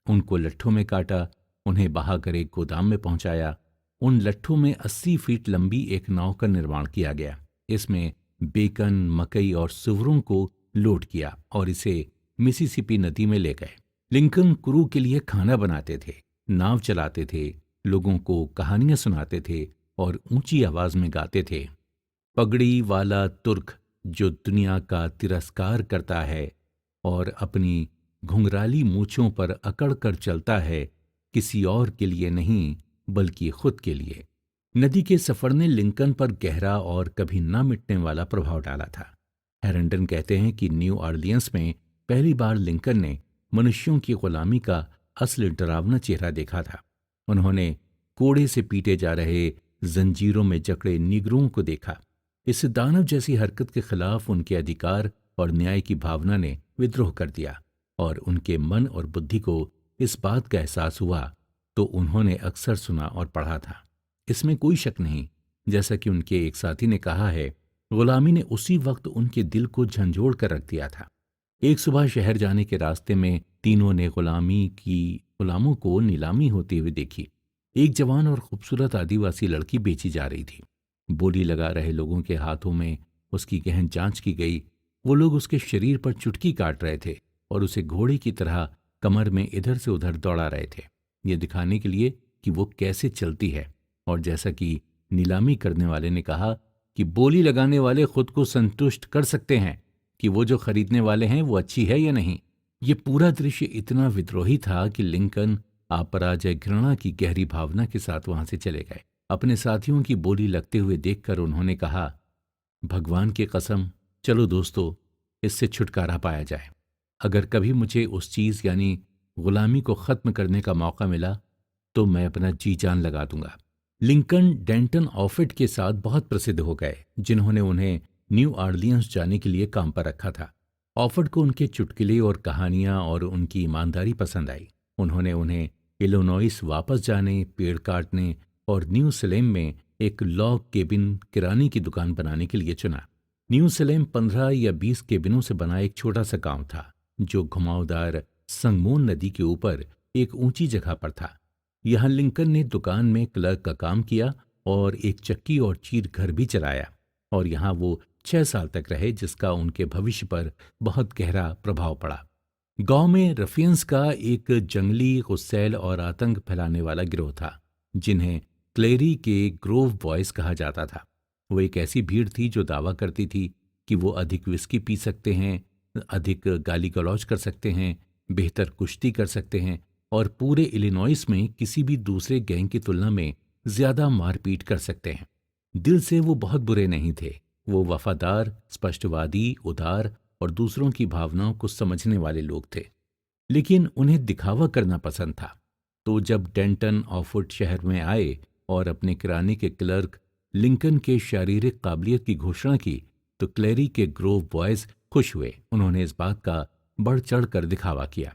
उनको लट्ठों में काटा, उन्हें बहाकर एक गोदाम में पहुंचाया। उन लट्ठों में 80 फीट लंबी एक नाव का निर्माण किया गया। इसमें बेकन, मकई और सुअरों को लोड किया और इसे मिसिसिपी नदी में ले गए। लिंकन क्रू के लिए खाना बनाते थे, नाव चलाते थे, लोगों को कहानियां सुनाते थे और ऊंची आवाज में गाते थे। पगड़ी वाला तुर्क जो दुनिया का तिरस्कार करता है और अपनी घुंघराली मूंछों पर अकड़ कर चलता है, किसी और के लिए नहीं बल्कि खुद के लिए। नदी के सफर ने लिंकन पर गहरा और कभी न मिटने वाला प्रभाव डाला था। हेरेंडन कहते हैं कि न्यू ऑरलियंस में पहली बार लिंकन ने मनुष्यों की गुलामी का असली डरावना चेहरा देखा था। उन्होंने कोड़े से पीटे जा रहे, जंजीरों में जकड़े निगरों को देखा। इस दानव जैसी हरकत के खिलाफ उनके अधिकार और न्याय की भावना ने विद्रोह कर दिया और उनके मन और बुद्धि को इस बात का एहसास हुआ तो उन्होंने अक्सर सुना और पढ़ा था। इसमें कोई शक नहीं, जैसा कि उनके एक साथी ने कहा है, गुलामी ने उसी वक्त उनके दिल को झंझोड़ कर रख दिया था। एक सुबह शहर जाने के रास्ते में तीनों ने गुलामों को नीलामी होती हुई देखी। एक जवान और खूबसूरत आदिवासी लड़की बेची जा रही थी। बोली लगा रहे लोगों के हाथों में उसकी गहन जांच की गई। वो लोग उसके शरीर पर चुटकी काट रहे थे और उसे घोड़े की तरह कमर में इधर से उधर दौड़ा रहे थे, ये दिखाने के लिए कि वो कैसे चलती है। और जैसा कि नीलामी करने वाले ने कहा कि बोली लगाने वाले खुद को संतुष्ट कर सकते हैं कि वो जो खरीदने वाले हैं वो अच्छी है या नहीं। ये पूरा दृश्य इतना विद्रोही था कि लिंकन अपराजय घृणा की गहरी भावना के साथ वहां से चले गए। अपने साथियों की बोली लगते हुए देखकर उन्होंने कहा, भगवान की कसम, चलो दोस्तों, इससे छुटकारा पाया जाए। अगर कभी मुझे उस चीज यानी गुलामी को खत्म करने का मौका मिला तो मैं अपना जी जान लगा दूंगा। लिंकन डेंटन ऑफिट के साथ बहुत प्रसिद्ध हो गए, जिन्होंने उन्हें न्यू ऑरलियंस जाने के लिए काम पर रखा था। ऑफिट को उनके चुटकुले और कहानियां और उनकी ईमानदारी पसंद आई। उन्होंने उन्हें इलिनॉइस वापस जाने, पेड़ काटने और न्यू सलेम में एक लॉग केबिन किराने की दुकान बनाने के लिए चुना। न्यू सलेम 15 या 20 केबिनों से बना एक छोटा सा गांव था, जो घुमावदार संगमोन नदी के ऊपर एक ऊंची जगह पर था। यहां लिंकन ने दुकान में क्लर्क का काम किया और एक चक्की और चीर घर भी चलाया, और यहां वो 6 साल तक रहे, जिसका उनके भविष्य पर बहुत गहरा प्रभाव पड़ा। गांव में रफियंस का एक जंगली, गुस्सैल और आतंक फैलाने वाला गिरोह था, जिन्हें क्लेरी के ग्रोव बॉयज कहा जाता था। वो एक ऐसी भीड़ थी जो दावा करती थी कि वो अधिक विस्की पी सकते हैं, अधिक गाली गलौज कर सकते हैं, बेहतर कुश्ती कर सकते हैं और पूरे इलिनॉइस में किसी भी दूसरे गैंग की तुलना में ज्यादा मारपीट कर सकते हैं। दिल से वो बहुत बुरे नहीं थे। वो वफादार, स्पष्टवादी, उदार और दूसरों की भावनाओं को समझने वाले लोग थे, लेकिन उन्हें दिखावा करना पसंद था। तो जब डेंटन ऑफुट शहर में आए और अपने किराने के क्लर्क लिंकन के शारीरिक काबिलियत की घोषणा की, तो क्लेरी के ग्रोव बॉयज खुश हुए। उन्होंने इस बात का बढ़ चढ़ कर दिखावा किया।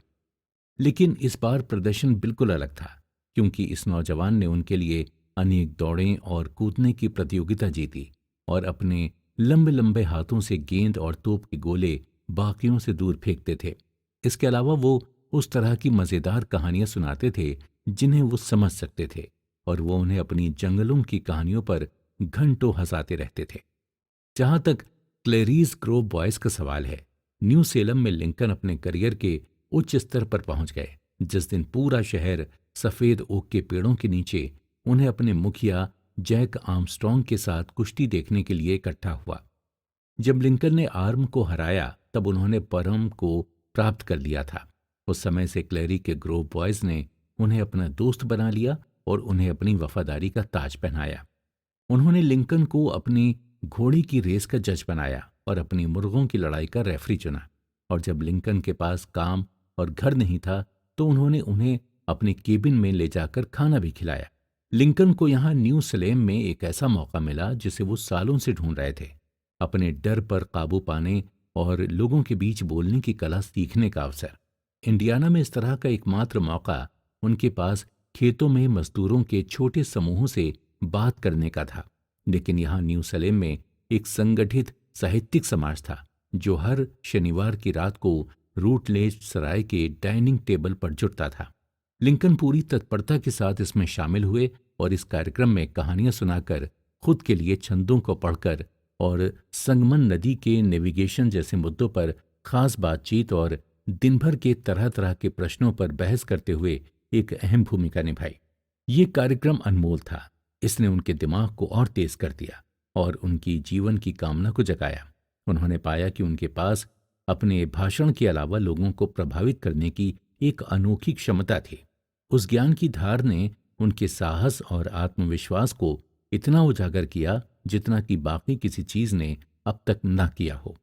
लेकिन इस बार प्रदर्शन बिल्कुल अलग था, क्योंकि इस नौजवान ने उनके लिए अनेक दौड़ें और कूदने की प्रतियोगिता जीती और अपने लंबे लंबे हाथों से गेंद और तोप के गोले बाकियों से दूर फेंकते थे। इसके अलावा वो उस तरह की मजेदार कहानियां सुनाते थे जिन्हें वो समझ सकते थे और वो उन्हें अपनी जंगलों की कहानियों पर घंटों हंसाते रहते थे। जहां तक क्लेरीज ग्रोव बॉयज का सवाल है, न्यू सेलम में लिंकन अपने करियर के उच्च स्तर पर पहुंच गए जिस दिन पूरा शहर सफेद ओक के पेड़ों के नीचे उन्हें अपने मुखिया जैक आर्मस्ट्रॉन्ग के साथ कुश्ती देखने के लिए इकट्ठा हुआ। जब लिंकन ने आर्म को हराया तब उन्होंने परम को प्राप्त कर लिया था। उस समय से क्लेरी के ग्रोव बॉयज ने उन्हें अपना दोस्त बना लिया और उन्हें अपनी वफादारी का ताज पहनाया। उन्होंने लिंकन को अपनी घोड़े की रेस का जज बनाया और अपनी मुर्गों की लड़ाई का रेफरी चुना। और जब लिंकन के पास काम और घर नहीं था तो उन्होंने उन्हें अपने केबिन में ले जाकर खाना भी खिलाया। लिंकन को यहाँ न्यू सलेम में एक ऐसा मौका मिला जिसे वो सालों से ढूंढ रहे थे, अपने डर पर काबू पाने और लोगों के बीच बोलने की कला सीखने का अवसर। इंडियाना में इस तरह का एकमात्र मौका उनके पास खेतों में मजदूरों के छोटे समूहों से बात करने का था। लेकिन यहाँ न्यू सलेम में एक संगठित साहित्यिक समाज था जो हर शनिवार की रात को रूटलेज सराय के डाइनिंग टेबल पर जुटता था। लिंकन पूरी तत्परता के साथ इसमें शामिल हुए और इस कार्यक्रम में कहानियां सुनाकर, खुद के लिए छंदों को पढ़कर और संगमन नदी के नेविगेशन जैसे मुद्दों पर खास बातचीत और दिन भर के तरह तरह के प्रश्नों पर बहस करते हुए एक अहम भूमिका निभाई। ये कार्यक्रम अनमोल था। इसने उनके दिमाग को और तेज कर दिया और उनकी जीवन की कामना को जगाया। उन्होंने पाया कि उनके पास अपने भाषण के अलावा लोगों को प्रभावित करने की एक अनोखी क्षमता थी। उस ज्ञान की धार ने उनके साहस और आत्मविश्वास को इतना उजागर किया जितना कि बाकी किसी चीज ने अब तक न किया हो।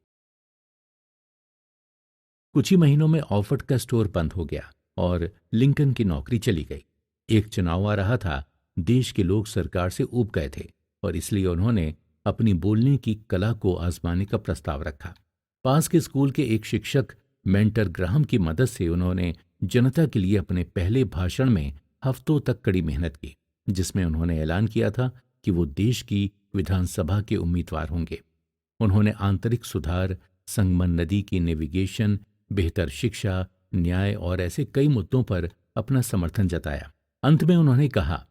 कुछ ही महीनों में ऑफर्ट का स्टोर बंद हो गया और लिंकन की नौकरी चली गई। एक चुनाव आ रहा था, देश के लोग सरकार से ऊब गए थे और इसलिए उन्होंने अपनी बोलने की कला को आजमाने का प्रस्ताव रखा। पास के स्कूल के एक शिक्षक मेंटर ग्राहम की मदद से उन्होंने जनता के लिए अपने पहले भाषण में हफ्तों तक कड़ी मेहनत की, जिसमें उन्होंने ऐलान किया था कि वो देश की विधानसभा के उम्मीदवार होंगे। उन्होंने आंतरिक सुधार, संगमन नदी की नेविगेशन, बेहतर शिक्षा, न्याय और ऐसे कई मुद्दों पर अपना समर्थन जताया। अंत में उन्होंने कहा,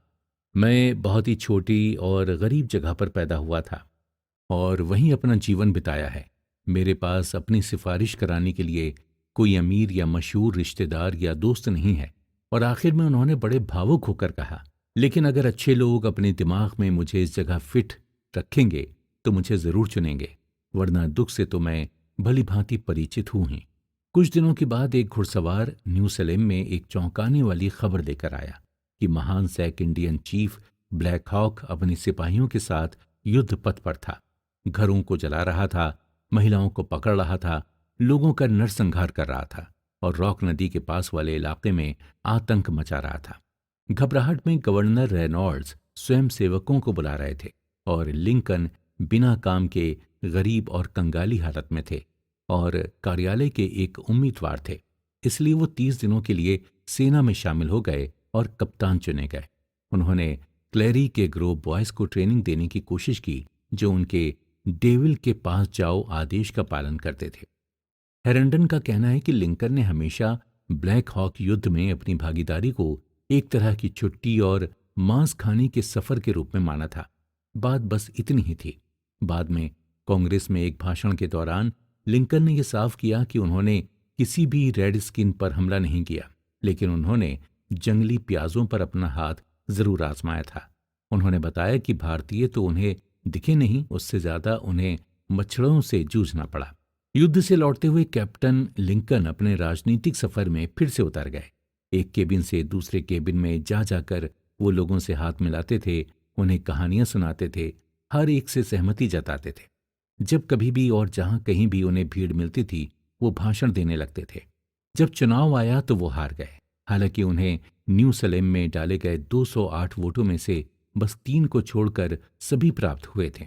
मैं बहुत ही छोटी और गरीब जगह पर पैदा हुआ था और वहीं अपना जीवन बिताया है। मेरे पास अपनी सिफारिश कराने के लिए कोई अमीर या मशहूर रिश्तेदार या दोस्त नहीं है। और आखिर में उन्होंने बड़े भावुक होकर कहा, लेकिन अगर अच्छे लोग अपने दिमाग में मुझे इस जगह फिट रखेंगे तो मुझे जरूर चुनेंगे, वरना दुख से तो मैं भली भांति परिचित हूं ही। कुछ दिनों के बाद एक घुड़सवार न्यू सलेम में एक चौंकाने वाली खबर लेकर आया कि महान Sauk Indian chief Black Hawk अपने सिपाहियों के साथ युद्ध पथ पर था, घरों को जला रहा था, महिलाओं को पकड़ रहा था, लोगों का नरसंहार कर रहा था और रॉक नदी के पास वाले इलाके में आतंक मचा रहा था। घबराहट में गवर्नर रेनॉल्ड्स स्वयं सेवकों को बुला रहे थे और लिंकन बिना काम के गरीब और कंगाली हालत में थे और कार्यालय के एक उम्मीदवार थे। इसलिए वो 30 दिनों के लिए सेना में शामिल हो गए और कप्तान चुने गए। उन्होंने क्लेरी के ग्रोव बॉयज को ट्रेनिंग देने की कोशिश की जो उनके डेविल के पास जाओ आदेश का पालन करते थे। हेरेंडन का कहना है कि लिंकन ने हमेशा ब्लैक हॉक युद्ध में अपनी भागीदारी को एक तरह की छुट्टी और मांस खाने के सफर के रूप में माना था। बात बस इतनी ही थी। बाद में कांग्रेस में एक भाषण के दौरान लिंकन ने यह साफ किया कि उन्होंने किसी भी रेड स्किन पर हमला नहीं किया, लेकिन उन्होंने जंगली प्याजों पर अपना हाथ जरूर आजमाया था। उन्होंने बताया कि भारतीय तो उन्हें दिखे नहीं, उससे ज्यादा उन्हें मच्छरों से जूझना पड़ा। युद्ध से लौटते हुए कैप्टन लिंकन अपने राजनीतिक सफर में फिर से उतर गए। एक केबिन से दूसरे केबिन में जा जाकर वो लोगों से हाथ मिलाते थे, उन्हें कहानियां सुनाते थे, हर एक से सहमति जताते थे। जब कभी भी और जहां कहीं भी उन्हें भीड़ मिलती थी वो भाषण देने लगते थे। जब चुनाव आया तो वो हार गए। हालांकि उन्हें न्यू सलेम में डाले गए 208 वोटों में से बस 3 को छोड़कर सभी प्राप्त हुए थे।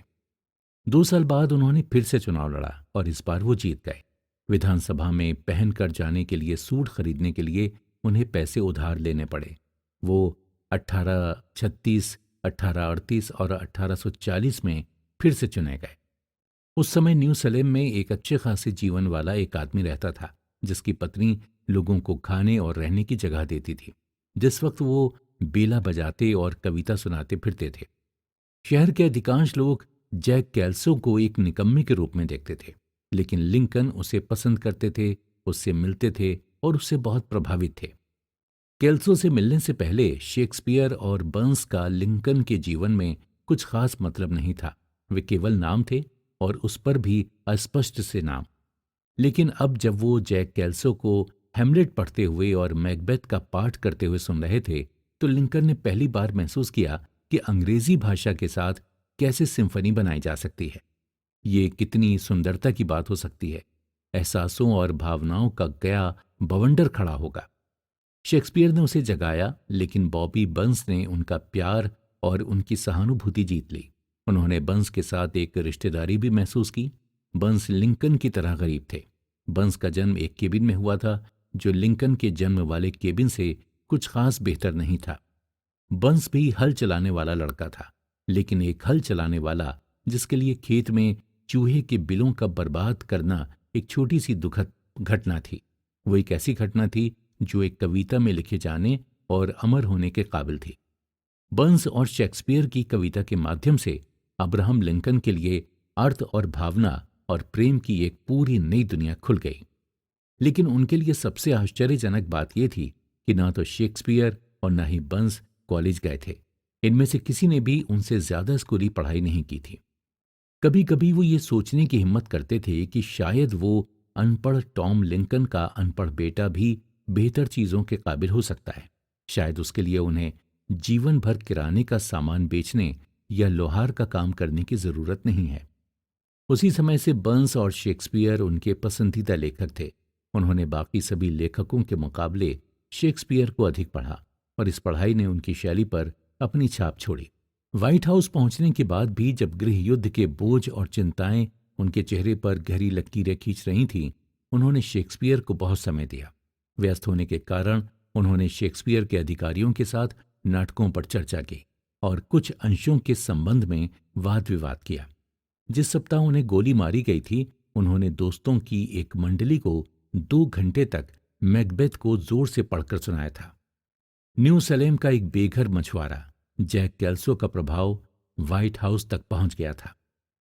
2 साल बाद उन्होंने फिर से चुनाव लड़ा और इस बार वो जीत गए। विधानसभा में पहनकर जाने के लिए सूट खरीदने के लिए उन्हें पैसे उधार लेने पड़े। वो 1836, 1838 और 1840 में फिर से चुने गए। उस समय न्यू सलेम में एक अच्छे खासे जीवन वाला एक आदमी रहता था जिसकी पत्नी लोगों को खाने और रहने की जगह देती थी। जिस वक्त वो बेला बजाते और कविता सुनाते फिरते थे। शहर के अधिकांश लोग जैक कैल्सो को एक निकम्मे के रूप में देखते थे, लेकिन लिंकन उसे पसंद करते थे, उससे मिलते थे और उससे बहुत प्रभावित थे। केल्सो से मिलने से पहले शेक्सपियर और बर्न्स का लिंकन के जीवन में कुछ खास मतलब नहीं था। वे केवल नाम थे, और उस पर भी अस्पष्ट से नाम। लेकिन अब जब वो जैक केल्सो को हेमलेट पढ़ते हुए और मैकबेथ का पाठ करते हुए सुन रहे थे, तो लिंकन ने पहली बार महसूस किया कि अंग्रेजी भाषा के साथ कैसे सिम्फनी बनाई जा सकती है। ये कितनी सुंदरता की बात हो सकती है। एहसासों और भावनाओं का गया बवंडर खड़ा होगा। शेक्सपियर ने उसे जगाया, लेकिन बॉबी बंस ने उनका प्यार और उनकी सहानुभूति जीत ली। उन्होंने बंस के साथ एक रिश्तेदारी भी महसूस की। बंस लिंकन की तरह गरीब थे। बंस का जन्म एक केबिन में हुआ था, जो लिंकन के जन्म वाले केबिन से कुछ खास बेहतर नहीं था। बंस भी हल चलाने वाला लड़का था, लेकिन एक हल चलाने वाला जिसके लिए खेत में चूहे के बिलों का बर्बाद करना एक छोटी सी दुखद घटना थी। वो एक ऐसी घटना थी जो एक कविता में लिखे जाने और अमर होने के काबिल थी। बर्न्स और शेक्सपियर की कविता के माध्यम से अब्राहम लिंकन के लिए अर्थ और भावना और प्रेम की एक पूरी नई दुनिया खुल गई। लेकिन उनके लिए सबसे आश्चर्यजनक बात यह थी कि ना तो शेक्सपियर और ना ही बर्न्स कॉलेज गए थे। इनमें से किसी ने भी उनसे ज्यादा स्कूली पढ़ाई नहीं की थी। कभी कभी वो ये सोचने की हिम्मत करते थे कि शायद वो अनपढ़ टॉम लिंकन का अनपढ़ बेटा भी बेहतर चीजों के काबिल हो सकता है। शायद उसके लिए उन्हें जीवन भर किराने का सामान बेचने या लोहार का काम करने की जरूरत नहीं है। उसी समय से बर्न्स और शेक्सपियर उनके पसंदीदा लेखक थे। उन्होंने बाकी सभी लेखकों के मुकाबले शेक्सपियर को अधिक पढ़ा, और इस पढ़ाई ने उनकी शैली पर अपनी छाप छोड़ी। व्हाइट हाउस पहुंचने के बाद भी जब गृह युद्ध के बोझ और चिंताएं उनके चेहरे पर गहरी लकीरें खींच रही थीं, उन्होंने शेक्सपियर को बहुत समय दिया। व्यस्त होने के कारण उन्होंने शेक्सपियर के अधिकारियों के साथ नाटकों पर चर्चा की और कुछ अंशों के संबंध में वाद विवाद किया। जिस सप्ताह उन्हें गोली मारी गई थी, उन्होंने दोस्तों की एक मंडली को 2 घंटे तक मैकबेथ को जोर से पढ़कर सुनाया था। न्यू सलेम का एक बेघर मछुआरा जैक कैल्सो का प्रभाव व्हाइट हाउस तक पहुंच गया था।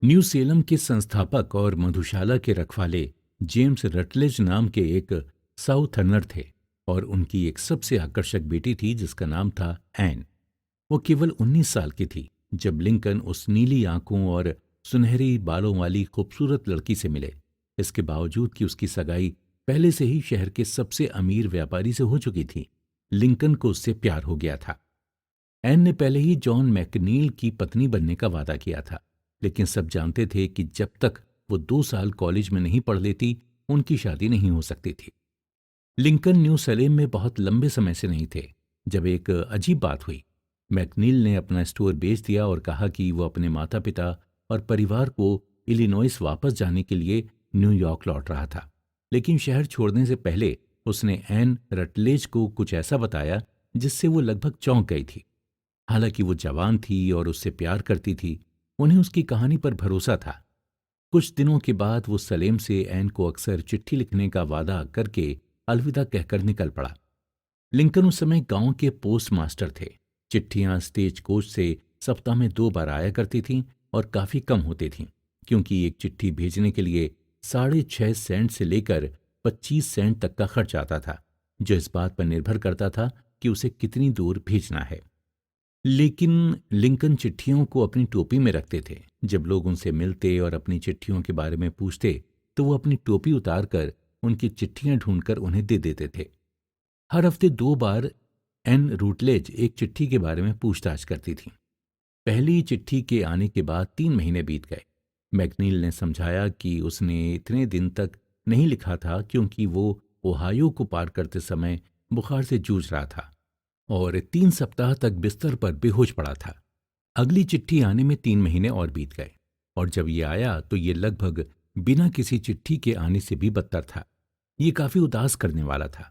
न्यू सेलम के संस्थापक और मधुशाला के रखवाले जेम्स रटलेज नाम के एक साउथर्नर थे, और उनकी एक सबसे आकर्षक बेटी थी जिसका नाम था एन। वो केवल 19 साल की थी जब लिंकन उस नीली आंखों और सुनहरी बालों वाली खूबसूरत लड़की से मिले। इसके बावजूद कि उसकी सगाई पहले से ही शहर के सबसे अमीर व्यापारी से हो चुकी थी, लिंकन को उससे प्यार हो गया था। एन ने पहले ही जॉन मैकनील की पत्नी बनने का वादा किया था, लेकिन सब जानते थे कि जब तक वो 2 साल कॉलेज में नहीं पढ़ लेती, उनकी शादी नहीं हो सकती थी। लिंकन न्यू सलेम में बहुत लंबे समय से नहीं थे जब एक अजीब बात हुई। मैकनील ने अपना स्टोर बेच दिया और कहा कि वो अपने माता पिता और परिवार को इलिनॉइस वापस जाने के लिए न्यूयॉर्क लौट रहा था। लेकिन शहर छोड़ने से पहले उसने एन रटलेज को कुछ ऐसा बताया जिससे वो लगभग चौंक गई थी। हालांकि वो जवान थी और उससे प्यार करती थी, उन्हें उसकी कहानी पर भरोसा था। कुछ दिनों के बाद वो सलेम से एन को अक्सर चिट्ठी लिखने का वादा करके अलविदा कहकर निकल पड़ा। लिंकन उस समय गांव के पोस्ट मास्टर थे। चिट्ठियां स्टेज कोच से सप्ताह में 2 बार आया करती थीं और काफी कम होती थीं, क्योंकि एक चिट्ठी भेजने के लिए 6.5 सेंट से लेकर 25 सेंट तक का खर्च आता था, जो इस बात पर निर्भर करता था कि उसे कितनी दूर भेजना है। लेकिन लिंकन चिट्ठियों को अपनी टोपी में रखते थे। जब लोग उनसे मिलते और अपनी चिट्ठियों के बारे में पूछते, तो वो अपनी टोपी उतारकर उनकी चिट्ठियां ढूंढकर उन्हें दे देते थे। हर हफ्ते 2 बार एन रूटलेज एक चिट्ठी के बारे में पूछताछ करती थी। पहली चिट्ठी के आने के बाद 3 महीने बीत गए। मैकनील ने समझाया कि उसने इतने दिन तक नहीं लिखा था क्योंकि वो ओहायो को पार करते समय बुखार से जूझ रहा था और 3 सप्ताह तक बिस्तर पर बेहोश पड़ा था। अगली चिट्ठी आने में 3 महीने और बीत गए, और जब ये आया तो ये लगभग बिना किसी चिट्ठी के आने से भी बदतर था। ये काफी उदास करने वाला था।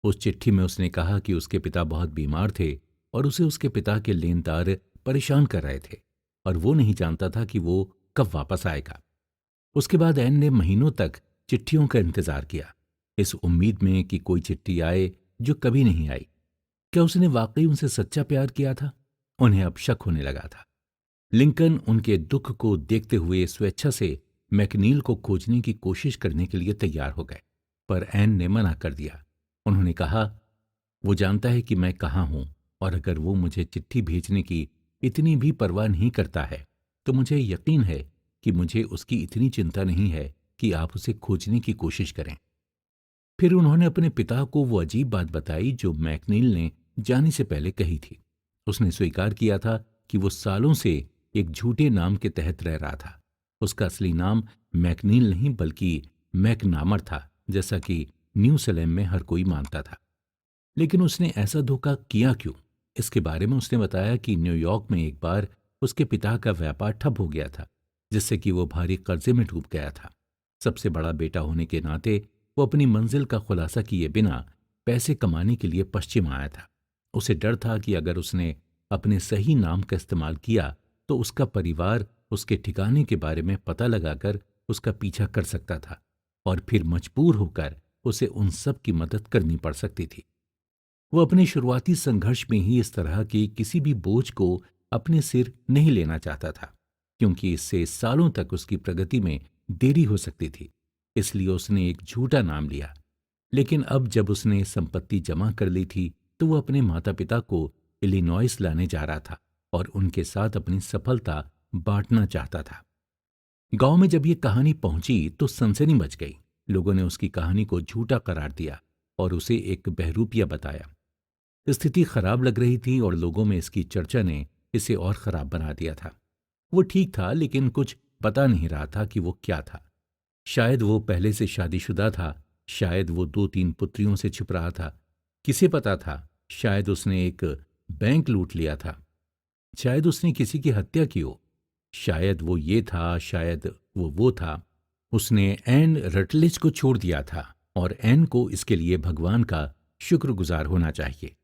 उस चिट्ठी में उसने कहा कि उसके पिता बहुत बीमार थे और उसे उसके पिता के लेनदार परेशान कर रहे थे, और वो नहीं जानता था कि वो कब वापस आएगा। उसके बाद एन ने महीनों तक चिट्ठियों का इंतजार किया, इस उम्मीद में कि कोई चिट्ठी आए, जो कभी नहीं आई। क्या उसने वाकई उनसे सच्चा प्यार किया था? उन्हें अब शक होने लगा था। लिंकन उनके दुख को देखते हुए स्वेच्छा से मैकनील को खोजने की कोशिश करने के लिए तैयार हो गए, पर एन ने मना कर दिया। उन्होंने कहा, वो जानता है कि मैं कहाँ हूं, और अगर वो मुझे चिट्ठी भेजने की इतनी भी परवाह नहीं करता है, तो मुझे यकीन है कि मुझे उसकी इतनी चिंता नहीं है कि आप उसे खोजने की कोशिश करें। फिर उन्होंने अपने पिता को वो अजीब बात बताई जो मैकनील ने जाने से पहले कही थी। उसने स्वीकार किया था कि वो सालों से एक झूठे नाम के तहत रह रहा था। उसका असली नाम मैकनील नहीं बल्कि मैकनामर था, जैसा कि न्यू सलेम में हर कोई मानता था। लेकिन उसने ऐसा धोखा किया क्यों? इसके बारे में उसने बताया कि न्यूयॉर्क में एक बार उसके पिता का व्यापार ठप हो गया था, जिससे कि वो भारी कर्जे में डूब गया था। सबसे बड़ा बेटा होने के नाते वो अपनी मंजिल का खुलासा किए बिना पैसे कमाने के लिए पश्चिम आया था। उसे डर था कि अगर उसने अपने सही नाम का इस्तेमाल किया तो उसका परिवार उसके ठिकाने के बारे में पता लगाकर उसका पीछा कर सकता था, और फिर मजबूर होकर उसे उन सब की मदद करनी पड़ सकती थी। वो अपने शुरुआती संघर्ष में ही इस तरह के किसी भी बोझ को अपने सिर नहीं लेना चाहता था, क्योंकि इससे सालों तक उसकी प्रगति में देरी हो सकती थी। इसलिए उसने एक झूठा नाम लिया। लेकिन अब जब उसने संपत्ति जमा कर ली थी, तो वो अपने माता पिता को इलिनॉइस लाने जा रहा था और उनके साथ अपनी सफलता बांटना चाहता था। गांव में जब ये कहानी पहुंची तो सनसनी मच गई। लोगों ने उसकी कहानी को झूठा करार दिया और उसे एक बहरूपिया बताया। स्थिति खराब लग रही थी और लोगों में इसकी चर्चा ने इसे और खराब बना दिया था। वो ठीक था, लेकिन कुछ पता नहीं रहा था कि वो क्या था। शायद वो पहले से शादीशुदा था, शायद वो 2-3 पुत्रियों से छिप रहा था। किसे पता था, शायद उसने एक बैंक लूट लिया था, शायद उसने किसी की हत्या की हो, शायद वो ये था, शायद वो था। उसने एन रटलिज को छोड़ दिया था और एन को इसके लिए भगवान का शुक्रगुजार होना चाहिए।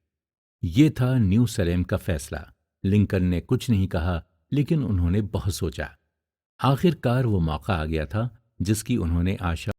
ये था न्यू सलेम का फैसला। लिंकन ने कुछ नहीं कहा, लेकिन उन्होंने बहुत सोचा। आखिरकार वो मौका आ गया था जिसकी उन्होंने आशा